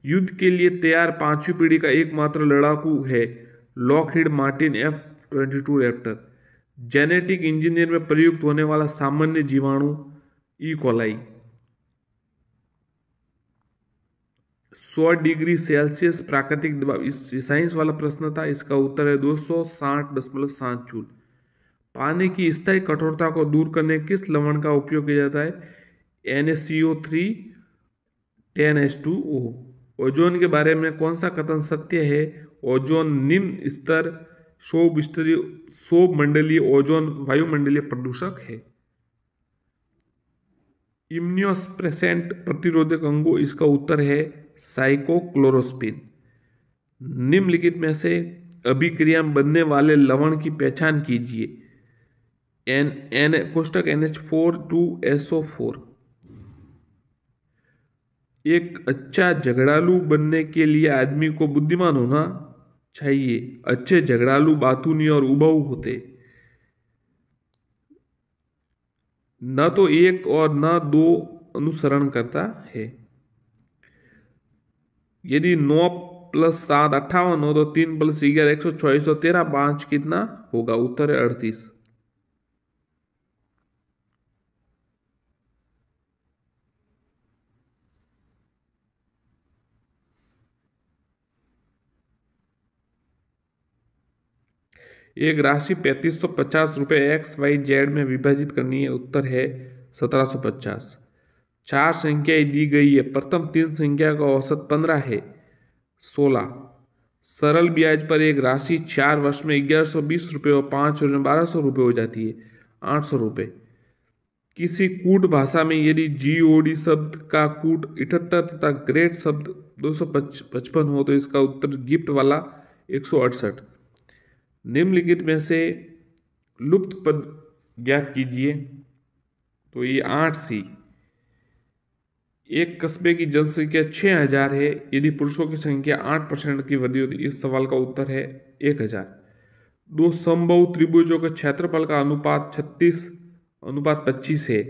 युद्ध के लिए तैयार पांचवी पीढ़ी का एकमात्र लड़ाकू है Lockheed Martin F-22 Raptor. Genetic engineer में प्रयुक्त होने वाला सामान्य जीवाणु ई कोलाई। 100 डिग्री सेल्सियस प्राकृतिक दबाव, इस साइंस वाला प्रश्न था, इसका उत्तर है 260.7 जूल। पानी की स्थायी कठोरता को दूर करने किस लवण का उपयोग किया जाता है? NaCO3 10H2O। ओजोन के बारे में कौन सा कथन सत्य है? ओजोन निम्न स्तर शोभ मंडलीय ओजोन वायुमंडलीय प्रदूषक है। इम्यूनोसप्रेसेंट प्रतिरोधक अंगों, इसका उत्तर है साइक्लोक्लोरोस्पिन। निम्नलिखित में से अभिक्रिया में बनने वाले लवण की पहचान कीजिए। कोष्टक NH4 2SO4। एक अच्छा झगड़ालू बनने के लिए आदमी को बुद्धिमान होना चाहिए। अच्छे झगड़ालू बातूनी और उबाऊ होते, न तो एक और न दो अनुसरण करता है। यदि 9 + 7 58 हो तो 3 + 11 124 और 13 5 कितना होगा? उत्तर है 38। एक राशि 3550 रुपये XYZ में विभाजित करनी है। उत्तर है 1750। 4 संख्याएं दी गई है। प्रथम 3 संख्या का औसत 15 है 16। सरल ब्याज पर एक राशि 4 वर्ष में 1120 रुपये और 5 वर्ष में 1200 रुपये हो जाती है 800 रुपये। किसी कूट भाषा में यदि GOD शब्द का कूट 78 तथा ग्रेट शब्द 255 हो तो इसका उत्तर गिफ्ट वाला 168। निम्नलिखित में से लुप्त पद ज्ञात कीजिए। तो ये 8C। एक कस्बे की जनसंख्या 6000 है। यदि पुरुषों की संख्या 8% की वृद्धि होती, इस सवाल का उत्तर है 1000। दो समबाहु त्रिभुजों के क्षेत्रफल का अनुपात 36:25 है।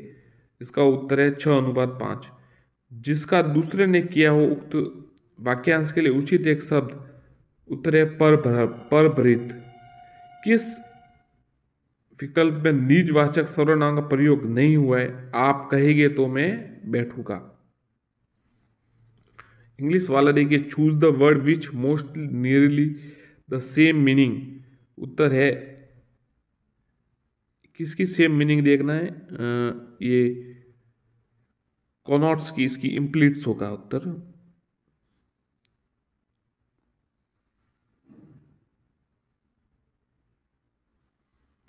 इसका उत्तर है 6:5। जिसका दूसरे ने किया हो उक्त वाक्यांश के लिए उचित एक शब्द, उत्तर है परभृत। किस विकल्प में निजवाचक सर्वनाम का प्रयोग नहीं हुआ है? आप कहेंगे तो मैं बैठूंगा। इंग्लिश वाला देखिए, choose the word which most nearly the same meaning. उत्तर है, किसकी सेम मीनिंग देखना है? ये कॉनॉट्स की, इसकी इम्प्लीट्स होगा उत्तर।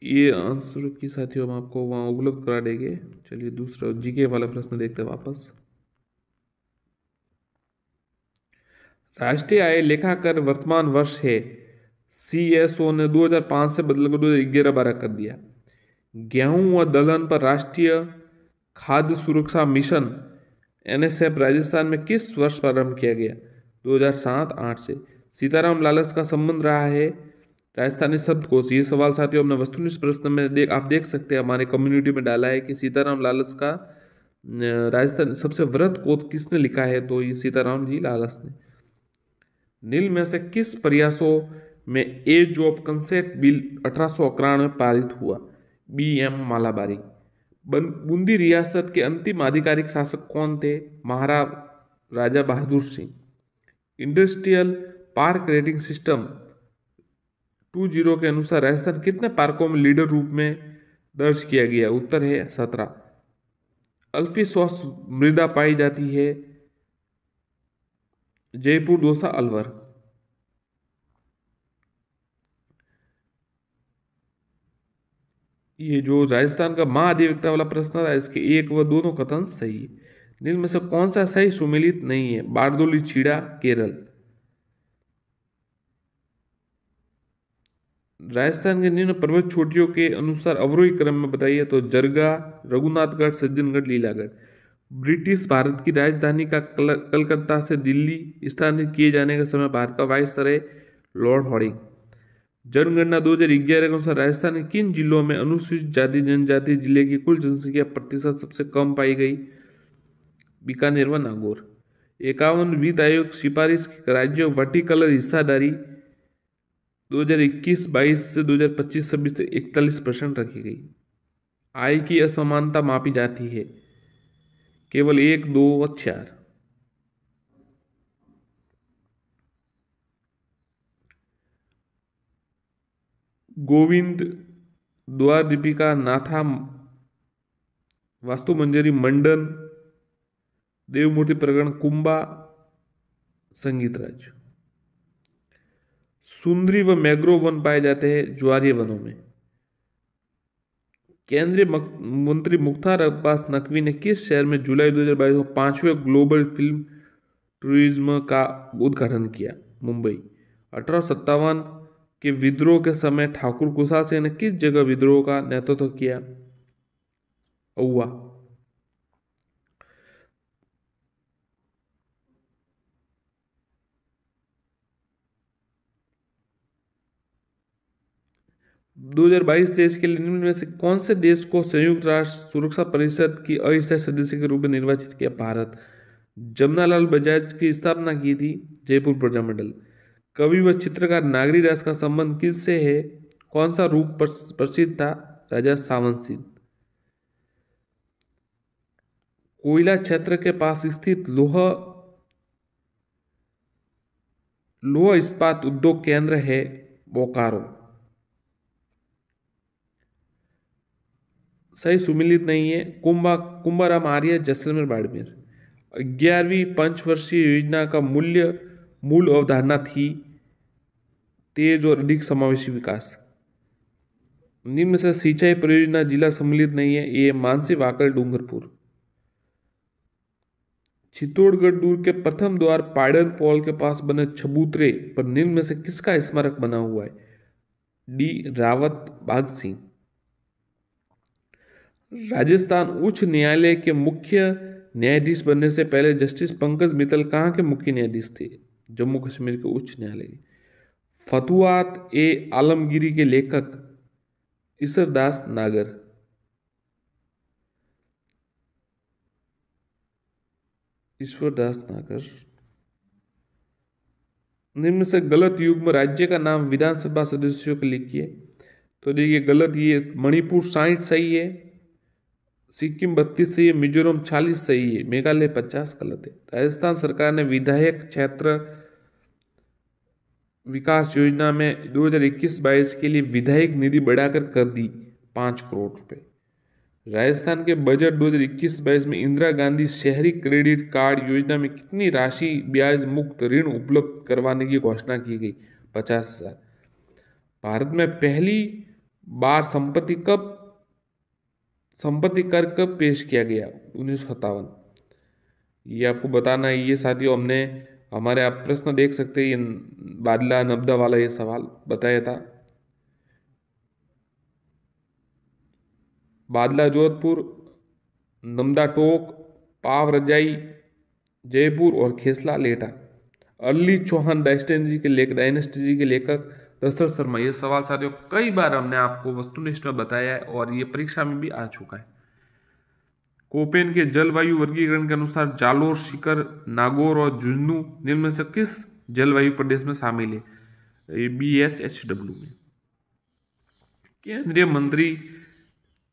ये आंसर की साथियों हम आपको वहाँ उपलब्ध करा देंगे। चलिए दूसरा जीके वाला प्रश्न देखते हैं वापस। राष्ट्रीय आय लेखाकार वर्तमान वर्ष है, सीएसओ ने 2005 से बदलकर 2011-12 कर दिया। गेहूं व दलहन पर राष्ट्रीय खाद्य सुरक्षा मिशन एनएसएफ राजस्थान में किस वर्ष प्रारंभ किया गया? 2007-8 से। सीताराम लालच का संबंध रहा है राजस्थानी शब्दकोश। ये सवाल साथियों हमने वस्तुनिष्ठ प्रश्न में आप देख सकते हैं, हमारे कम्युनिटी में डाला है कि सीताराम लालच का राजस्थान सबसे वृहद कोश किसने लिखा है? तो ये सीताराम जी लालच ने। निम्न में से किस प्रयासों में एज ऑफ कंसेंट बिल 1891 में पारित हुआ? बीएम मालाबारी। बूंदी रियासत के अंतिम आधिकारिक शासक कौन थे? Maharaja Bahadur Singh. Industrial park rating system 20 के अनुसार राजस्थान कितने पार्कों में लीडर रूप में दर्ज किया गया? उत्तर है 17। अल्फीसॉस मृदा पाई जाती है जयपुर, दौसा, अलवर। ये जो राजस्थान का महाधिवक्ता वाला प्रश्न था, इसके एक व दोनों कथन सही है। निम्न में से कौन सा सही सुमेलित नहीं है? बारदोली छीड़ा, केरल। राजस्थान के निम्न पर्वत चोटियों के अनुसार अवरोही क्रम में बताइए। तो जरगा, रघुनाथगढ़, सज्जनगढ़, लीलागढ़। ब्रिटिश भारत की राजधानी का कलकत्ता से दिल्ली स्थानांतरित किए जाने के समय भारत का वायसराय लॉर्ड हॉर्डिंग। जनगणना 2011 के अनुसार राजस्थान के किन जिलों में अनुसूचित जाति जनजाति जिले की कुल जनसंख्या प्रतिशत सबसे कम पाई गई? बीकानेर व नागौर। 51 वित्त आयोग सिफारिश राज्यों वर्टिकल हिस्सादारी 2021-22 से 2025-26 से 41% रखी गई। आय की असमानता मापी जाती है केवल 1, 2 व 4। गोविंद द्वार दीपिका, नाथा, वास्तु मंजरी, मंडन, देवमूर्ति प्रकरण, कुंभा, संगीत राज। सुंदरी व मैग्रोव वन पाए जाते हैं ज्वारीय वनों में। केंद्रीय मंत्री मुख्तार अब्बास नकवी ने किस शहर में जुलाई 2022 को 5वें ग्लोबल फिल्म टूरिज्म का उद्घाटन किया? मुंबई। 1857 के विद्रोह के समय ठाकुर कुशाल सिंह ने किस जगह विद्रोह का नेतृत्व किया? औवा। 2022 देश के लिए निम्न में से कौन से देश को संयुक्त राष्ट्र सुरक्षा परिषद की अस्थायी सदस्य के रूप में निर्वाचित किया? भारत। जमनालाल बजाज की स्थापना की थी जयपुर प्रजामंडल। कवि व चित्रकार नागरी दास का संबंध किससे है? कौन सा रूप प्रसिद्ध था? राजा सावन सिंह। कोयला क्षेत्र के पास स्थित लोह इस्पात उद्योग केंद्र है बोकारो। सही सुमिलित नहीं है। कुंभाराम आर्य, जैसलमेर, बाड़मेर। 11वीं पंचवर्षीय योजना का मूल अवधारणा थी तेज और अधिक समावेशी विकास। निम्न में से सिंचाई परियोजना जिला सम्मिलित नहीं है। ये मानसी, वाकल, डूंगरपुर। चित्तौड़गढ़ दुर्ग के प्रथम द्वार पायडन पॉल के पास बने चबूतरे पर निम्न में से किसका स्मारक बना हुआ है? डी रावत बाग सिंह। राजस्थान उच्च न्यायालय के मुख्य न्यायाधीश बनने से पहले जस्टिस पंकज मित्तल कहाँ के मुख्य न्यायाधीश थे? जम्मू कश्मीर के उच्च न्यायालय। फतुआत ए आलमगीरी के लेखक ईश्वरदास नागर। निम्न से गलत युग्म राज्य का नाम विधानसभा सदस्यों के लिखिए। तो देखिए गलत, ये मणिपुर 60 सही है, सिक्किम 32 सही है, मिजोरम 40 सही है, मेघालय 50 गलत है। राजस्थान सरकार ने विधायक क्षेत्र विकास योजना में 2021-22 के लिए विधायक निधि बढ़ाकर कर दी 5 करोड़ रुपए। राजस्थान के बजट 2021-22 में इंदिरा गांधी शहरी क्रेडिट कार्ड योजना में कितनी राशि ब्याज मुक्त ऋण उपलब्ध करवाने की घोषणा की गई? 50,000। भारत में पहली बार संपत्ति कर कब पेश किया गया? 1957। ये आपको बताना है। ये साथियों हमने हमारे आप प्रश्न देख सकते हैं, ये बादला नब्दा वाला ये सवाल बताया था। बादला जोधपुर, नमदा टोक, पाव रजाई जयपुर और खेसला लेटा। अर्ली चौहान डायनेस्टी के लेखक दशरथ शर्मा। ये सवाल साथियों कई बार हमने आपको वस्तुनिष्ठ में बताया है और ये परीक्षा में भी आ चुका है। कोपेन के जलवायु वर्गीकरण के अनुसार जालोर, शिखर, नागौर और झुंझुनू निम्न में से किस जलवायु प्रदेश में शामिल है? BSHW में। केंद्रीय मंत्री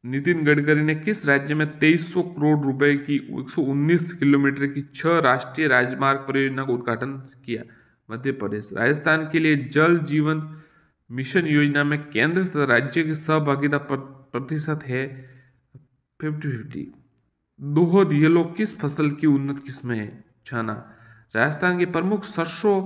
नितिन गडकरी ने किस राज्य में 2300 करोड़ रुपए की 119 किलोमीटर की 6 राष्ट्रीय राजमार्ग परियोजना का उद्घाटन किया? मध्य प्रदेश। राजस्थान के लिए जल जीवन मिशन योजना में केंद्र तथा राज्य की सहभागिता प्रतिशत है 50-50। दोहद येलो किस फसल की उन्नत किस्म है? चना। राजस्थान के प्रमुख सरसों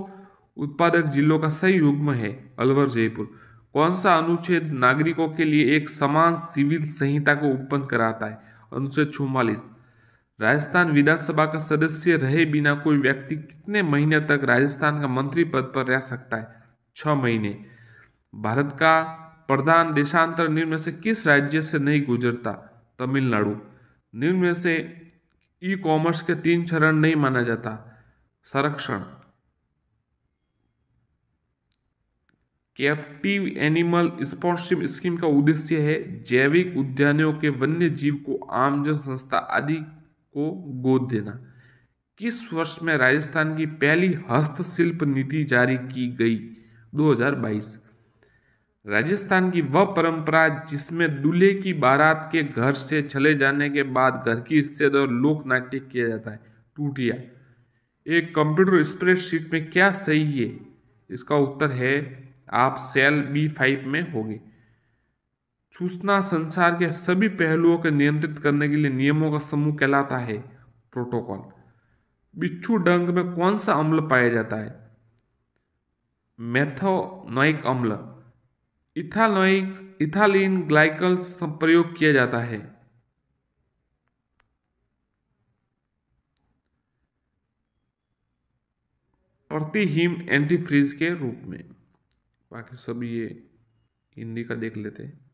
उत्पादक जिलों का सही युग्म है अलवर, जयपुर। कौन सा अनुच्छेद नागरिकों के लिए एक समान सिविल संहिता को उत्पन्न कराता है? अनुच्छेद 44। राजस्थान विधानसभा का सदस्य रहे बिना कोई व्यक्ति कितने महीने तक राजस्थान का मंत्री पद पर रह सकता है? 6 महीने। भारत का प्रधान देशांतर निम्न में से किस राज्य से नहीं गुजरता? तमिलनाडु। निम्न में से ई कॉमर्स के 3 चरण नहीं माना जाता? संरक्षण, कैप्टिव एनिमल स्पॉन्सरशिप स्कीम का उद्देश्य है जैविक उद्यानों के वन्य जीव को आमजन संस्था आदि को गोद देना। किस वर्ष में राजस्थान की पहली हस्तशिल्प नीति जारी की गई? 2022। राजस्थान की वह परंपरा जिसमें दूल्हे की बारात के घर से चले जाने के बाद घर की इज्जत और लोक नाट्य किया जाता है? टूटिया। एक कंप्यूटर स्प्रेडशीट में क्या सही है? इसका उत्तर है आप सेल B5 में होंगे। सूचना संचार के सभी पहलुओं को नियंत्रित करने के लिए नियमों का समूह कहलाता है प्रोटोकॉल। बिच्छू डंक में कौन सा अम्ल पाया जाता है? मेथोनोइक अम्ल। इथालीन ग्लाइकल प्रयोग किया जाता है? प्रतिहिम एंटीफ्रीज के रूप में। बाकी सब ये हिंदी का देख लेते हैं।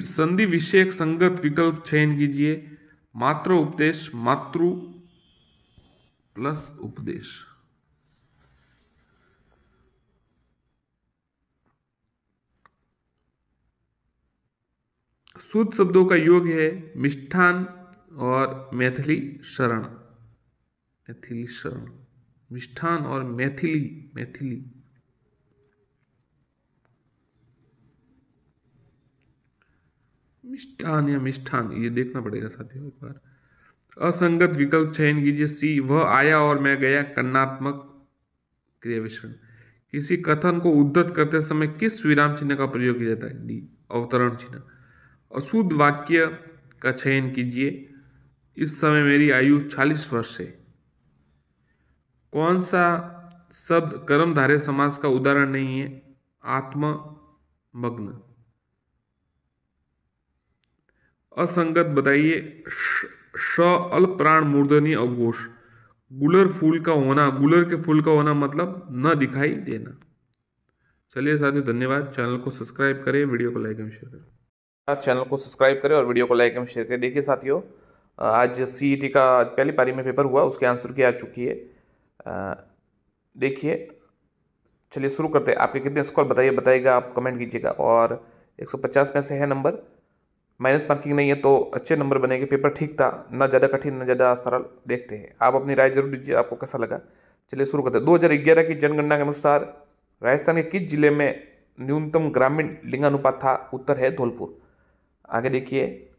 संधि विषयक संगत विकल्प चयन कीजिए। मात्र उपदेश, मातृ प्लस उपदेश। शुद्ध शब्दों का योग है मिष्ठान और मैथिली शरण। मैथिली शरण, मिष्ठान और मैथिली। मिष्ठान या मिष्ठान ये देखना पड़ेगा साथियों एक बार। असंगत विकल्प चयन कीजिए। सी, वह आया और मैं गया, कर्णात्मक क्रिया विशेषण। किसी कथन को उद्धत करते समय किस विराम चिन्ह का प्रयोग किया जाता है? डी, अवतरण चिन्ह। अशुद्ध वाक्य का चयन कीजिए। इस समय मेरी आयु 40 वर्ष है। कौन सा शब्द कर्मधारय समास का उदाहरण नहीं है? आत्ममग्न। असंगत बताइए। श, अल्प प्राण मूर्धनी अवघोष। गुलर के फूल का होना मतलब न दिखाई देना। चलिए साथियों, धन्यवाद। चैनल को सब्सक्राइब करें, वीडियो को लाइक एवं शेयर करें। चैनल को सब्सक्राइब करें और वीडियो को लाइक एवं शेयर करें। देखिए साथियों, आज CET का पहली पारी में पेपर हुआ, उसके आंसर की आ चुकी है। देखिए, चलिए शुरू करते हैं। आपके कितने स्कोर बताइएगा, आप कमेंट कीजिएगा। और 150 में से है नंबर, माइनस मार्किंग नहीं है तो अच्छे नंबर बनेंगे। पेपर ठीक था, ना ज़्यादा कठिन ना ज़्यादा सरल। देखते हैं, आप अपनी राय जरूर दीजिए, आपको कैसा लगा। चलिए शुरू करते हैं। 2011 की जनगणना के अनुसार राजस्थान के किस जिले में न्यूनतम ग्रामीण लिंगानुपात था? उत्तर है धौलपुर। आगे देखिए,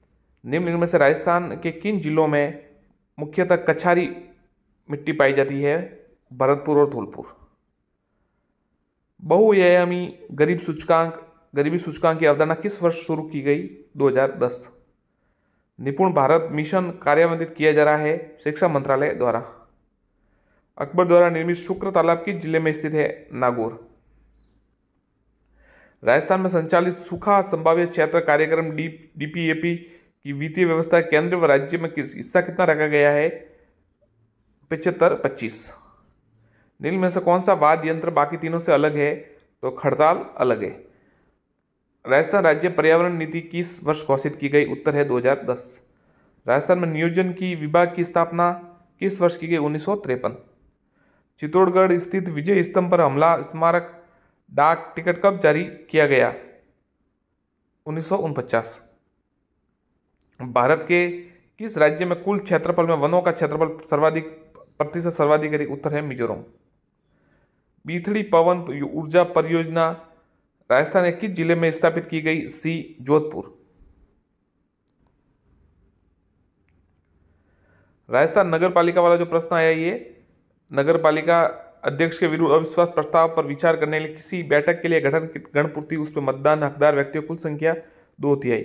निम्न में से राजस्थान के किन जिलों में मुख्यतः कछारी मिट्टी पाई जाती है? भरतपुर और धौलपुर। बहुआयामी गरीबी सूचकांक की अवधारणा किस वर्ष शुरू की गई? 2010। निपुण भारत मिशन कार्यान्वित किया जा रहा है शिक्षा मंत्रालय द्वारा। अकबर द्वारा निर्मित शुक्र तालाब किस जिले में स्थित है? नागौर। राजस्थान में संचालित सूखा संभाव्य क्षेत्र कार्यक्रम डीपीएपी की वित्तीय व्यवस्था केंद्र व राज्य में किस हिस्सा कितना रखा गया है? 75-25। निम्न में से कौन सा वाद्य यंत्र बाकी तीनों से अलग है? तो खड़ताल अलग है। राजस्थान राज्य पर्यावरण नीति किस वर्ष घोषित की गई? उत्तर है 2010। राजस्थान में नियोजन की विभाग की स्थापना किस वर्ष की गई? 1953। चित्तौड़गढ़ स्थित विजय स्तंभ पर हमला स्मारक डाक टिकट कब जारी किया गया? 1949। भारत के किस राज्य में कुल क्षेत्रफल में वनों का क्षेत्रफल सर्वाधिक है? उत्तर है मिजोरम। बीथड़ी पवन ऊर्जा परियोजना राजस्थान के किस जिले में स्थापित की गई? सी, जोधपुर। राजस्थान नगर पालिका वाला जो प्रश्न आया, ये नगर पालिका अध्यक्ष के विरुद्ध अविश्वास प्रस्ताव पर विचार करने के लिए किसी बैठक के लिए गणपूर्ति, उसमें मतदान हकदार व्यक्तियों कुल संख्या 2/3।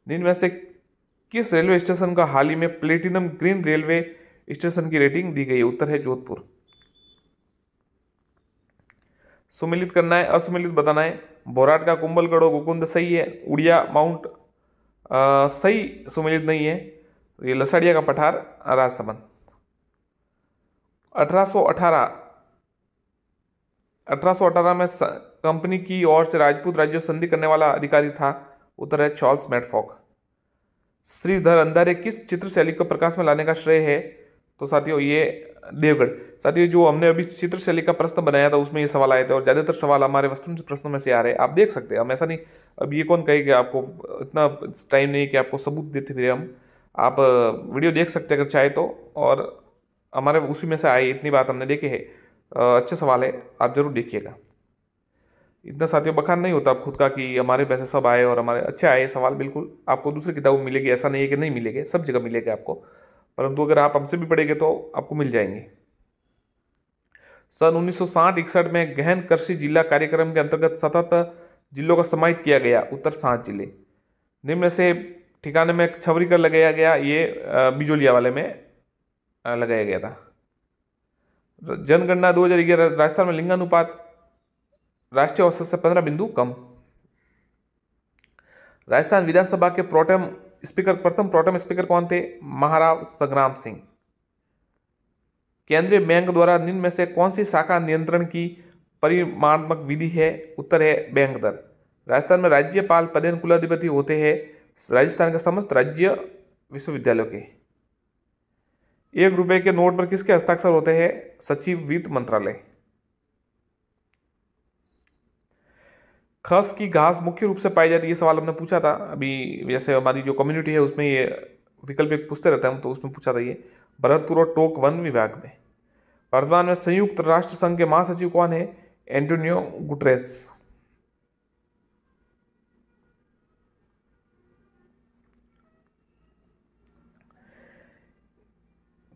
जिनमें में से किस रेलवे स्टेशन का हाल ही में प्लेटिनम ग्रीन रेलवे स्टेशन की रेटिंग दी गई है? उत्तर है जोधपुर। सुमिलित करना है, असुमिलित बताना है। बोराट का कुंभलगढ़ गोकुंद सही है। उड़िया माउंट सही, सुमिलित नहीं है। ये लसाड़िया का पठार राजसमंद। 1818 में कंपनी की ओर से राजपूत राज्यों संधि करने वाला अधिकारी था? उत्तर है चार्ल्स मैडफॉक। श्रीधर अंधारे किस चित्रशैली को प्रकाश में लाने का श्रेय है? तो साथियों ये देवगढ़। साथियों जो हमने अभी चित्रशैली का प्रश्न बनाया था उसमें ये सवाल आए थे और ज्यादातर सवाल हमारे वस्तुनिष्ठ प्रश्नों में से आ रहे हैं। आप देख सकते हैं, हम ऐसा नहीं, अब ये कौन कहे कि आपको इतना टाइम नहीं कि आपको सबूत देते फिर हम, आप वीडियो देख सकते हैं अगर चाहे तो, और हमारे उसी में से आए, इतनी बात हमने देखे है। अच्छे सवाल है, आप जरूर देखिएगा। इतना साथियों बखान नहीं होता खुद का कि हमारे पैसे सब आए और हमारे अच्छे आए सवाल। बिल्कुल आपको दूसरी किताबों में मिलेगी, ऐसा नहीं है कि नहीं मिलेंगे, सब जगह मिलेगा आपको, परंतु अगर आप हमसे भी पढ़ेंगे तो आपको मिल जाएंगे। सन 1960-61 में गहन कृषि जिला कार्यक्रम के अंतर्गत 77 जिलों को समाहित किया गया। उत्तर 7 जिले। निम्न से ठिकाने में छवरी कर लगाया गया, ये बिजोलिया वाले में लगाया गया था। जनगणना 2011 राजस्थान में लिंगानुपात राष्ट्रीय औसत से 15 बिंदु कम। राजस्थान विधानसभा के प्रथम प्रोटेम स्पीकर कौन थे? महाराव संग्राम सिंह। केंद्रीय बैंक द्वारा निम्न में से कौन सी शाखा नियंत्रण की परिमाणात्मक विधि है? उत्तर है बैंक दर। राजस्थान में राज्यपाल पदेन कुलाधिपति होते हैं राजस्थान के समस्त राज्य विश्वविद्यालयों के। 1 रुपए के नोट पर किसके हस्ताक्षर होते हैं? सचिव वित्त मंत्रालय। खस की घास मुख्य रूप से पाई जाती है, ये सवाल हमने पूछा था अभी, जैसे हमारी जो कम्युनिटी है उसमें ये विकल्प एक पूछते रहते हैं हम, तो उसमें पूछा था ये भरतपुर और टोक वन विभाग में। वर्तमान में संयुक्त राष्ट्र संघ के महासचिव कौन है? Antonio Guterres.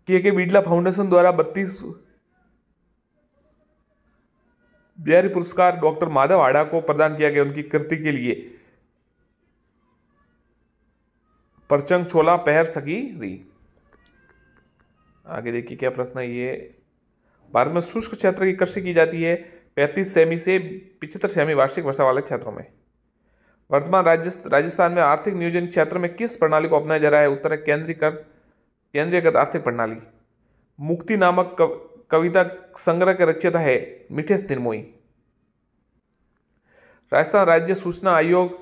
के बिड़ला फाउंडेशन द्वारा 32 बिहारी पुरस्कार डॉक्टर माधव हाड़ा को प्रदान किया गया उनकी कृति के लिए। परचंग छोला पहर सकी री। आगे देखिए क्या प्रश्न है ये। भारत में शुष्क क्षेत्र की कृषि की जाती है 35 सेमी से 75 सेमी वार्षिक वर्षा वाले क्षेत्रों में। वर्तमान राजस्थान में आर्थिक नियोजन क्षेत्र में किस प्रणाली को अपनाया जा रहा है? उत्तर है केंद्रीयकृत आर्थिक प्रणाली। मुक्ति नामक कविता संग्रह के रचयिता है मिठेश निर्मोही। राजस्थान राज्य सूचना आयोग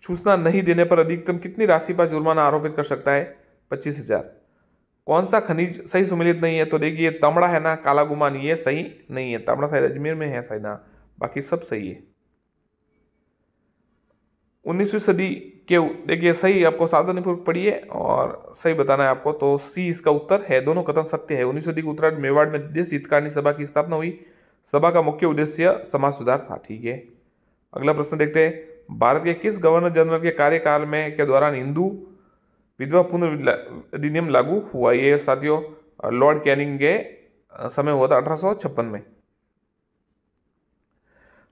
सूचना नहीं देने पर अधिकतम कितनी राशि पर जुर्माना आरोपित कर सकता है? 25,000। कौन सा खनिज सही सुमेलित नहीं है? तो देखिए तांबड़ा है ना, काला गुमान, ये सही नहीं है। तांबड़ा शायद अजमेर में है शायद ना, बाकी सब सही है। 19वीं सदी के देखिए सही, आपको सावधानीपूर्वक पढ़िए और सही बताना है आपको, तो सी इसका उत्तर है। दोनों कथन सत्य है। 19वीं सदी के उत्तरार्ध मेवाड़ में देश हितकारिणी सभा की स्थापना हुई। सभा का मुख्य उद्देश्य समाज सुधार था। ठीक है, अगला प्रश्न देखते हैं। भारत के किस गवर्नर जनरल के कार्यकाल में के दौरान हिंदू विधवा पुनर्विधिनियम लागू हुआ? ये साथियों लॉर्ड कैनिंग के समय हुआ था 1856 में।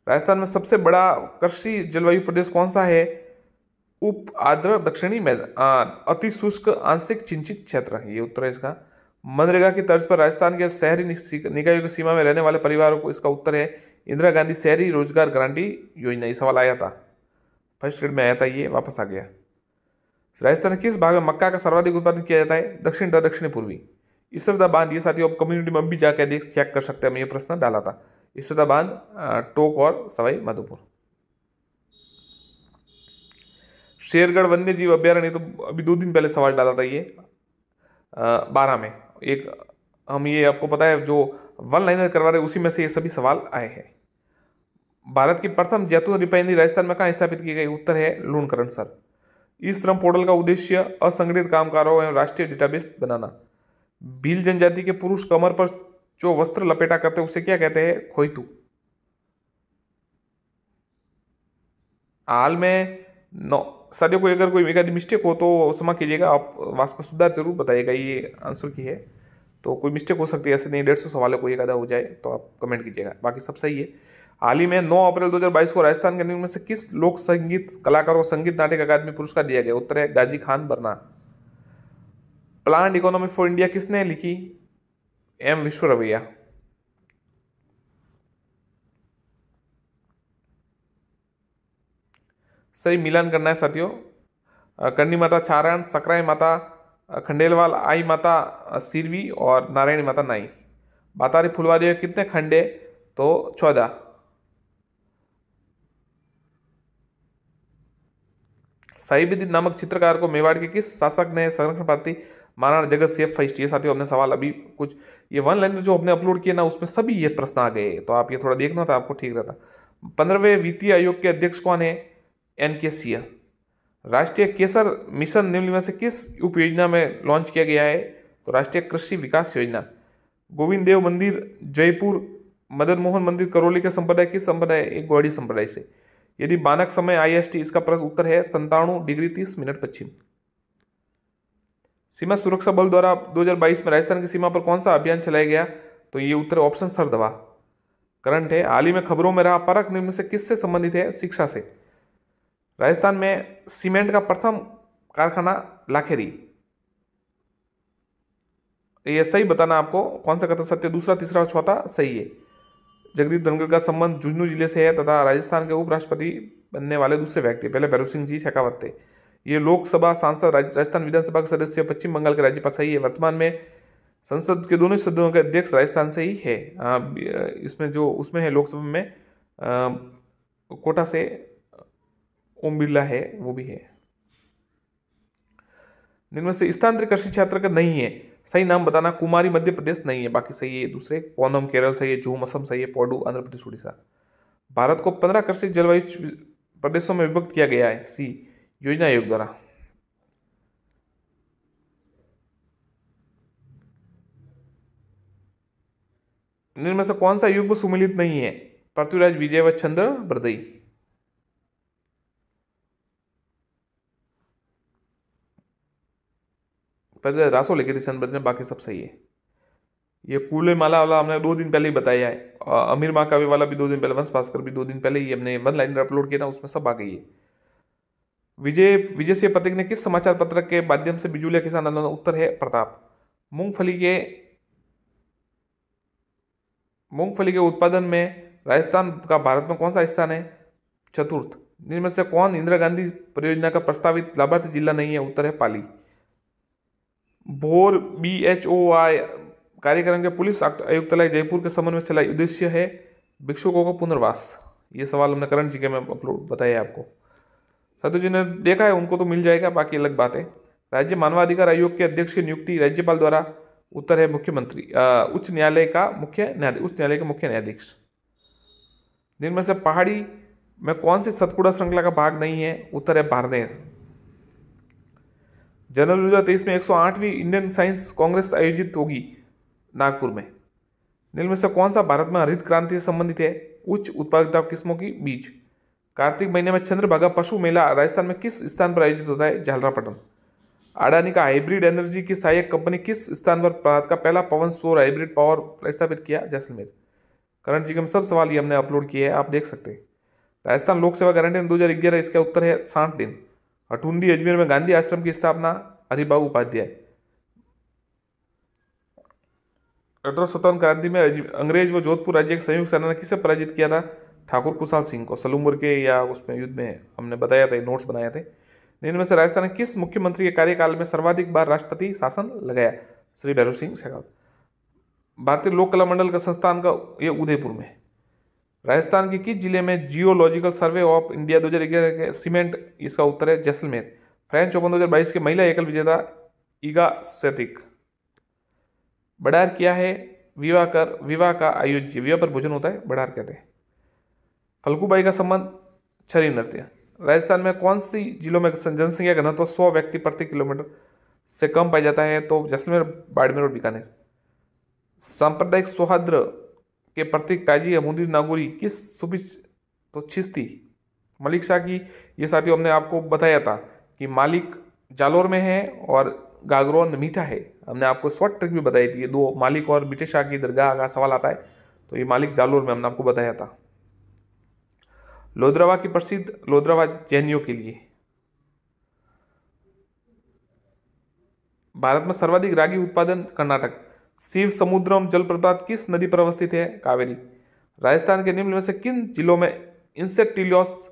राजस्थान में सबसे बड़ा कृषि जलवायु प्रदेश कौन सा है? उप आर्द्र दक्षिणी मैदान अति शुष्क आंशिक सिंचित क्षेत्र, ये उत्तर है इसका। मनरेगा की तर्ज पर राजस्थान के शहरी निकायों की सीमा में रहने वाले परिवारों को, इसका उत्तर है इंदिरा गांधी शहरी रोजगार गारंटी योजना। ये सवाल आया था, फर्स्ट ग्रेड में आया था, ये वापस आ गया। राजस्थान के किस भाग में मक्का का सर्वाधिक उत्पादन किया जाता है? दक्षिण तथा दक्षिणी पूर्वी। इसरदा बांध, ये साथियों आप कम्युनिटी में भी जाकर देख चेक कर सकते हैं, मैं ये प्रश्न डाला था। इसरदा बांध टोंक और सवाई माधोपुर। शेरगढ़ वन्य जीव अभ्यारण्य, तो अभी 2 दिन पहले सवाल डाला था ये 12 में। एक हम ये आपको पता है जो वन लाइनर करवा रहे उसी में से ये सभी सवाल आए हैं। भारत की प्रथम जैतून रिफाइनरी राजस्थान में कहाँ स्थापित की गई? उत्तर है लूणकरणसर। ई श्रम पोर्टल का उद्देश्य असंगठित कामगारों एवं राष्ट्रीय डेटाबेस बनाना। भील जनजाति के पुरुष कमर पर जो वस्त्र लपेटा करते हैं उसे क्या कहते हैं? खोइतू। हाल में साथियों को अगर कोई एक मिस्टेक हो तो क्षमा कीजिएगा, आप वास्तव में सुधार जरूर बताइएगा, ये आंसर की है तो कोई मिस्टेक हो सकती है, ऐसे नहीं 150 सवाल कोई एक आधा हो जाए तो आप कमेंट कीजिएगा, बाकी सब सही है। हाल ही में 9 अप्रैल 2022 को राजस्थान के निम्न में से किस लोक संगीत कलाकार को संगीत नाटक अकादमी पुरस्कार दिया गया? उत्तर है गाजी खान बरना। प्लान्ड इकोनॉमी फॉर इंडिया किसने लिखी? एम विश्वरवैया। सही मिलान करना है साथियों। करनी माता छारण, सकराई माता खंडेलवाल, आई माता सिरवी और नारायणी माता नाई। बातारी फुलवारी के कितने खंडे? तो 14। साहिबुद्दीन नामक चित्रकार को मेवाड़ के किस शासक ने संरक्षण पाती? महाराणा जगत सिंह फर्स्ट। ये साथियों हमने सवाल अभी कुछ ये वन लाइनर जो हमने अपलोड किए ना उसमें सभी ये प्रश्न आ गए, तो आप ये थोड़ा देखना था, आपको ठीक रहता। 15वें वित्तीय आयोग के अध्यक्ष कौन है? NK सिंह। राष्ट्रीय केसर मिशन निम्न में से किस उप योजना में लॉन्च किया गया है? तो राष्ट्रीय कृषि विकास योजना। गोविंद देव मंदिर जयपुर, मदन मोहन मंदिर करौली के संप्रदाय किस संप्रदाय? एक गौड़ी संप्रदाय से। यदि मानक समय IST, इसका प्रश्न उत्तर है 97 डिग्री 30 मिनट पश्चिम। सीमा सुरक्षा बल द्वारा 2022 में राजस्थान की सीमा पर कौन सा अभियान चलाया गया? तो ये उत्तर ऑप्शन सरदवा। करंट है, हाल ही में खबरों में रहा परख निम्न से किससे संबंधित है? शिक्षा से। राजस्थान में सीमेंट का प्रथम कारखाना लाखेरी। ये सही बताना आपको, कौन सा कथन सत्य? दूसरा, तीसरा और चौथा सही है। जगदीप धनखड़ का संबंध झुंझुनू जिले से है तथा राजस्थान के उपराष्ट्रपति बनने वाले दूसरे व्यक्ति, पहले भैरव सिंह जी शेखावत थे। ये लोकसभा सांसद, राजस्थान विधानसभा के सदस्य, पश्चिम बंगाल के राज्यपाल। सही है। वर्तमान में संसद के दोनों सदनों के अध्यक्ष राजस्थान से ही है। इसमें जो उसमें है लोकसभा में कोटा से ओम बिरला है, वो भी है। जिनमें से स्थानांतरित कृषि क्षेत्र का नहीं है, सही नाम बताना। कुमारी मध्य प्रदेश नहीं है, बाकी सही है। दूसरे कोनम केरल सही है, झूम असम सही है, पौडू आंध्र प्रदेश उड़ीसा। भारत को 15 कृषि जलवायु प्रदेशों में विभक्त किया गया है। सी योजना आयोग द्वारा। इनमें से कौन सा युग्म सुमिलित नहीं है? पृथ्वीराज विजय व चंद्र बरदई। पहले रासो लिखी थी चंद्र ने, बाकी सब सही है। ये कूले माला वाला हमने 2 दिन पहले ही बताया है। अमीर माँ काव्य वाला भी 2 दिन पहले, वंश भास्कर भी 2 दिन पहले ही हमने वन लाइनर अपलोड किया ना, उसमें सब आ गई है। विजय सिंह पथिक ने किस समाचार पत्र के माध्यम से बिजुलिया किसान आंदोलन? उत्तर है प्रताप। मूंगफली के उत्पादन में राजस्थान का भारत में कौन सा स्थान है? चतुर्थ। इनमें से कौन इंदिरा गांधी परियोजना का प्रस्तावित लाभार्थी जिला नहीं है? उत्तर है पाली। भोर BHOI कार्यक्रम के पुलिस आयुक्तालय जयपुर के समन्वय में चलाई उद्देश्य है भिक्षुकों का पुनर्वास। ये सवाल हमने करंट जीके में अपलोड बताया है आपको। साथियों जिन्हें देखा है उनको तो मिल जाएगा, बाकी अलग बात है। राज्य मानवाधिकार आयोग के अध्यक्ष की नियुक्ति राज्यपाल द्वारा। उत्तर है मुख्यमंत्री। उच्च न्यायालय के मुख्य न्यायाधीश। जिनमें से पहाड़ी में कौन सी सतपुड़ा श्रृंखला का भाग नहीं है? उत्तर है बारनेर। जनवरी 2023 में 108वीं इंडियन साइंस कांग्रेस आयोजित होगी नागपुर में। इनमें से कौन सा भारत में हरित क्रांति से संबंधित है? उच्च उत्पादकता किस्मों की बीज। कार्तिक महीने में चंद्रभागा पशु मेला राजस्थान में किस स्थान पर आयोजित होता है? झालरापाटन। अडानी का हाइब्रिड एनर्जी की सहायक कंपनी किस स्थान पर भारत का पहला पवन सौर हाइब्रिड पावर स्थापित किया? जैसलमेर। करंट जी के सब सवाल ये हमने अपलोड किए हैं, आप देख सकते हैं। राजस्थान लोक सेवा गारंटी 2011, इसका उत्तर है 60 दिन। हठुंडी अजमेर में गांधी आश्रम की स्थापना हरिबाबू उपाध्याय। 1857 क्रांति में अंग्रेज व जोधपुर राज्य के संयुक्त सेना ने किसे पराजित किया था? ठाकुर कुशाल सिंह को। सलूमपुर के या उसमें युद्ध में हमने बताया था, नोट्स बनाए थे। इनमें से राजस्थान में किस मुख्यमंत्री के कार्यकाल में सर्वाधिक बार राष्ट्रपति शासन लगाया? श्री भैरव सिंह शेखावत। भारतीय लोक कला मंडल का संस्थान का ये उदयपुर में। राजस्थान के किस जिले में जियोलॉजिकल सर्वे ऑफ इंडिया 2011 के सीमेंट? इसका उत्तर है जैसलमेर। फ्रेंच ओपन 2022 के महिला एकल विजेता ईगा स्वेतिक। बड़ार क्या है? विवाह का आयोज्य। विवाह पर भोजन होता है, बड़ार कहते हैं। फल्गुबाई का संबंध छरी नृत्य। राजस्थान में कौन सी जिलों में जनसंख्या घनत्व 100 व्यक्ति प्रति किलोमीटर से कम पाया जाता है? तो जैसलमेर, बाड़मेर और बीकानेर। सांप्रदायिक सौहार्द के प्रतीक काजी अमूदी नागौरी किस सूफी? तो चिश्ती। मलिक शाह की, ये साथियों हमने आपको बताया था कि मालिक जालोर में है और गागरोन मीठा है। हमने आपको शॉर्ट ट्रिक भी बताई थी। ये दो मालिक और मीठे शाह की दरगाह का सवाल आता है, तो ये मालिक जालोर में हमने आपको बताया था। लोद्रवा की प्रसिद्ध, लोद्रवा जैनियों के लिए। भारत में सर्वाधिक रागी उत्पादन कर्नाटक। शिव समुद्रम जलप्रपात किस नदी पर अवस्थित है? कावेरी। राजस्थान के निम्न में से किन जिलों में इंसेक्टिलियोस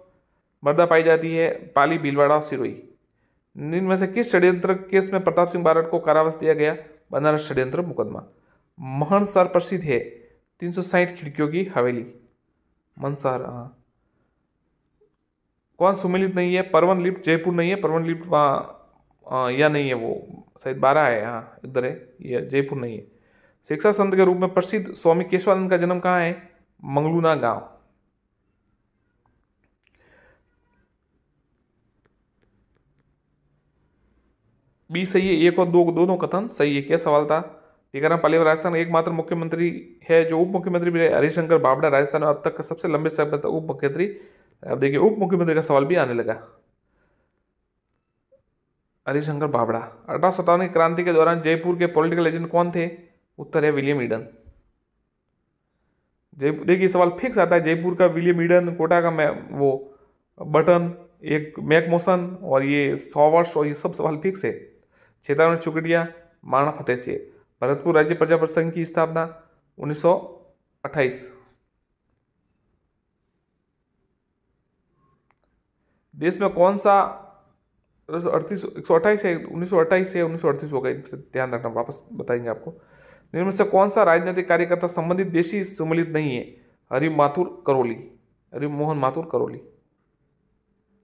मृदा पाई जाती है? पाली, भीलवाड़ा और सिरोही। निम्न में से किस षड्यंत्र केस में प्रताप सिंह बारड को कारावास दिया गया? बनारस षड्यंत्र मुकदमा। महनसर प्रसिद्ध है 360 खिड़कियों की हवेली। मनसर। कौन सुमेलित नहीं है? परवन लिफ्ट जयपुर नहीं है। परवन लिफ्ट वहाँ या नहीं है, वो शायद 12 है, हाँ इधर है, ये जयपुर नहीं है। शिक्षा संत के रूप में प्रसिद्ध स्वामी केशवानंद का जन्म कहाँ है? मंगलूना गांव। बी सही है, एक और दो दोनों कथन सही है। क्या सवाल था? टीकाराम पालीवाल राजस्थान का एकमात्र मुख्यमंत्री है जो उप मुख्यमंत्री भी रहे। हरिशंकर बाबड़ा राजस्थान में अब तक का सबसे लंबे समय तक उप मुख्यमंत्री। अब देखिए उप मुख्यमंत्री का सवाल भी आने लगा। हरिशंकर बाबड़ा। 1857 की क्रांति के दौरान जयपुर के पॉलिटिकल एजेंट कौन थे? उत्तर है विलियम ईडन। जयपुर, देखिए सवाल फिक्स आता है जयपुर का विलियम ईडन, कोटा का वो बटन, एक मैकमोसन और ये सॉवर्स, और ये सब सवाल फिक्स है। चेतावनी चुकटिया, महाराणा फतेह सिंह। भरतपुर राज्य प्रजा परिषद संघ की स्थापना 1928। देश में कौन सा 128 है, 1928 है, 1938 होगा, ध्यान रखना, वापस बताएंगे आपको। इनमें से कौन सा राजनीतिक कार्यकर्ता संबंधित देशी सम्मिलित नहीं है? हरिमोहन माथुर करोली।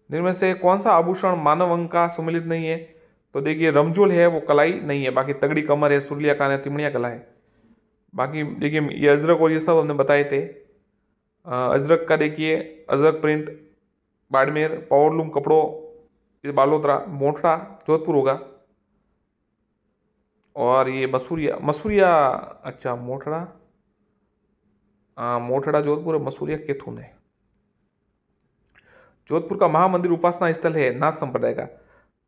इनमें से कौन सा आभूषण मानव अंग का सम्मिलित नहीं है? तो देखिए रमजोल है, वो कलाई नहीं है। बाकी तगड़ी कमर है, सुरलिया कान है, तिमड़िया गला है। बाकी देखिए ये अजरक और ये सब हमने बताए थे। अजरक का देखिए अजरक प्रिंट बाड़मेर, पावरलूम कपड़ों ये बालोतरा, मोटड़ा जोधपुर होगा, और ये मसूरिया अच्छा मोटड़ा जोधपुर, मसूरिया केथुन है। जोधपुर का महामंदिर उपासना स्थल है नाथ संप्रदाय का।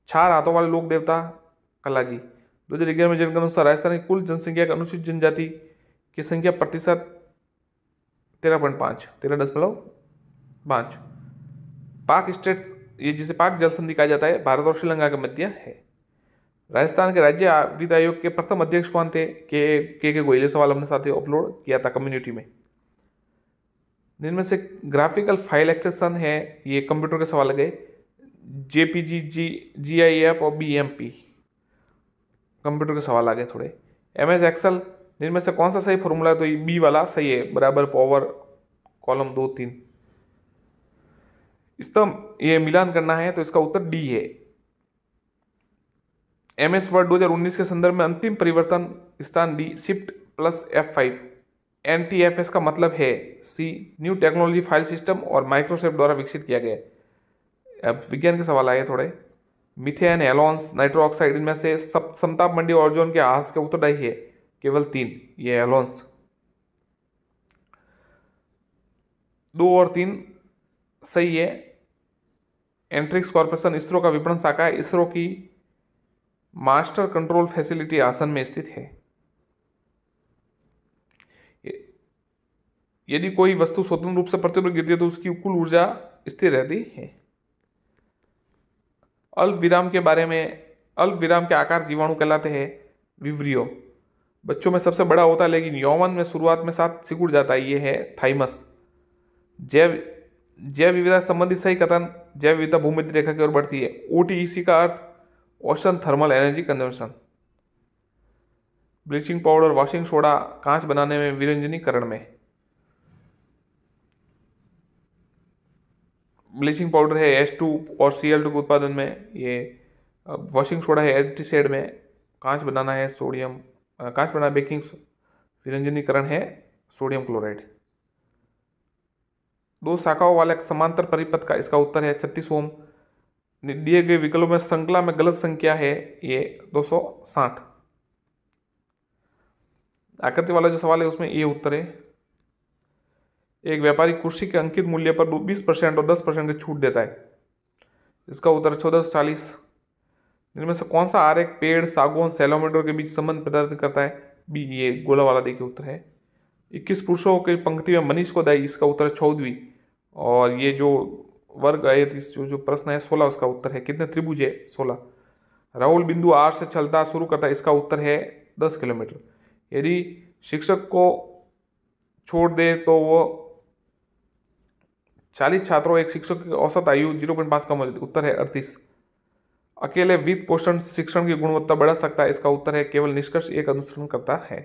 4 हाथों वाले लोक देवता कलाजी। 2011 में जनगणना के अनुसार राजस्थान की कुल जनसंख्या का अनुसूचित जनजाति की संख्या प्रतिशत 13.5। पाक स्टेट्स, ये जिसे पाक जल संधि कहा जाता है, भारत और श्रीलंका के मध्य है। राजस्थान के राज्य वित्त आयोग के प्रथम अध्यक्ष कौन थे? के गोयले। सवाल हमने साथ ही अपलोड किया था कम्युनिटी में। जिनमें से ग्राफिकल फाइल एक्सटेंशन है, ये कंप्यूटर के सवाल गए। जेपीजी, GIF और BMP कंप्यूटर के सवाल आ गए थोड़े। MS एक्सेल, जिनमें से कौन सा सही फॉर्मूला है? तो ये बी वाला सही है, बराबर पावर कॉलम 2 3 स्तंभ ये मिलान करना है, तो इसका उत्तर डी है। MS वर्ड 2019 के संदर्भ में अंतिम परिवर्तन स्थान D, shift plus F5। NTFS का मतलब है सी, न्यू टेक्नोलॉजी फाइल सिस्टम और माइक्रोसॉफ्ट द्वारा विकसित किया गया। अब विज्ञान के सवाल आए थोड़े। मिथेन, हेलोन्स, नाइट्रो ऑक्साइड, इनमें से समताप मंडी ओजोन के आहास का उत्तरदायी है? केवल 3, ये हेलोन्स। 2 और 3 सही है। एंट्रिक्स कॉर्पोरेशन इसरो का विपणन शाखा है। इसरो की मास्टर कंट्रोल फैसिलिटी आसन में स्थित है। यदि कोई वस्तु स्वतंत्र रूप से पृथ्वी पर गिरती है तो उसकी कुल ऊर्जा स्थिर रहती है। अल्प विराम के बारे में, अल्प विराम के आकार जीवाणु कहलाते हैं विवरियो। बच्चों में सबसे बड़ा होता है लेकिन यौवन में शुरुआत में साथ सिकुड़ जाता है, ये है थाइमस। जैव जैव विविधता संबंधी सही कथन, जैव विविधता भूमध्य रेखा की ओर बढ़ती है। ओटीईसी का अर्थ ocean thermal energy conservation. Bleaching powder, washing soda कांच बनाने में, विरंजनीकरण में। ब्लीचिंग पाउडर है H2 और Cl2 के उत्पादन में, ये वॉशिंग सोडा है एंटीसेड में, कांच बनाना है सोडियम, कांच बनाना बेकिंग, विरंजनीकरण है सोडियम क्लोराइड। दो शाखाओं वाले समांतर परिपथ का इसका उत्तर है 36 ओम। दिए गए विकल्पों में श्रृंखला में गलत संख्या है ये 260। आकृति वाला जो सवाल है उसमें ये उत्तर है। एक व्यापारी कुर्सी के अंकित मूल्य पर 20% और 10% की छूट देता है, इसका उत्तर 1440। इनमें से कौन सा आरेख पेड़, सागौन, सैलोमेडोर के बीच संबंध प्रदर्शित करता है? बी, ये गोला वाला देखिए उत्तर है। 21 पुरुषों की पंक्ति में मनीष को दाई, इसका उत्तर है 14वीं। और ये जो वर्ग है, जो प्रश्न है 16, उसका उत्तर है कितने त्रिभुज है? 16। राहुल बिंदु आर से चलता शुरू करता है, इसका उत्तर है 10 किलोमीटर। यदि शिक्षक को छोड़ दे तो वो 40 छात्रों, एक शिक्षक की औसत आयु 0.5 कम हो जाती, उत्तर है 38। अकेले वित्त पोषण शिक्षण की गुणवत्ता बढ़ा सकता है, इसका उत्तर है केवल निष्कर्ष एक अनुसरण करता है।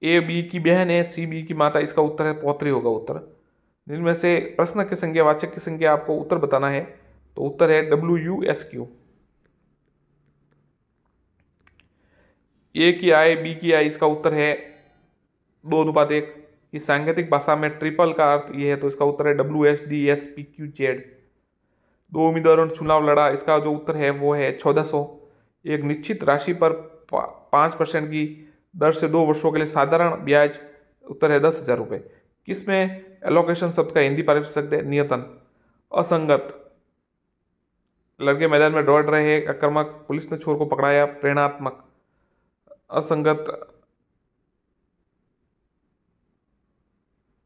ए बी की बहन है, सी बी की माता, इसका उत्तर है पौत्री होगा उत्तर। इनमें से प्रश्न की संख्या, वाचक की संख्या आपको उत्तर बताना है, तो उत्तर है WUSQ। ए की आय, बी की आय, इसका उत्तर है 2:1। ये सांकेतिक भाषा में ट्रिपल का अर्थ ये है, तो इसका उत्तर है WSDSPQZ। दो उम्मीदवारों ने चुनाव लड़ा, इसका जो उत्तर है वो है 1400। एक निश्चित राशि पर 5% की दर से 2 वर्षों के लिए साधारण ब्याज, उत्तर है 10,000 रुपये। किसमें एलोकेशन शब्द का हिंदी परिभाषा शब्द है? नियतन। असंगत, लड़के मैदान में दौड़ रहे हैं, आक्रामक, पुलिस ने चोर को पकड़ाया, प्रेरणात्मक। असंगत,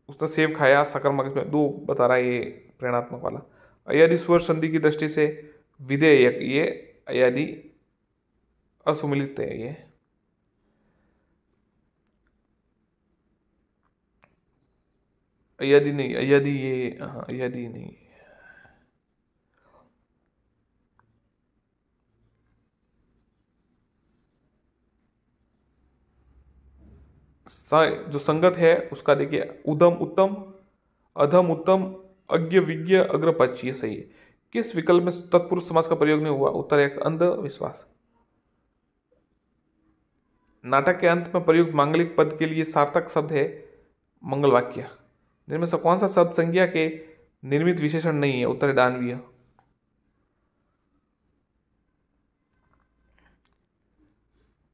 उसने सेब खाया, सकारात्मक, इसमें 2 बता रहा है ये प्रेरणात्मक वाला। अयादी स्वर संधि की दृष्टि से विधेयक, ये अयादी असुमिलित है, ये अयादी नहीं, अयादी ये, हाँ अयादी नहीं। जो संगत है उसका देखिए, उधम उत्तम, अधम उत्तम, अज्ञ विज्ञ, अग्रपक्ष, ये सही है। किस विकल्प में तत्पुरुष समास का प्रयोग नहीं हुआ? उत्तर है अंधविश्वास। नाटक के अंत में प्रयुक्त मांगलिक पद के लिए सार्थक शब्द है मंगल वाक्य। जिनमें से कौन सा शब्द संज्ञा के निर्मित विशेषण नहीं है? उत्तर है दानवीय।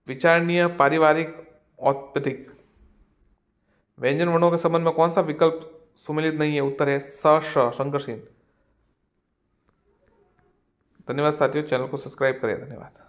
विचारणीय, पारिवारिक, औत्पतिक। व्यंजन वर्णों के संबंध में कौन सा विकल्प सुमिलित नहीं है? उत्तर है स, श, संकरशील। धन्यवाद साथियों, चैनल को सब्सक्राइब करें। धन्यवाद।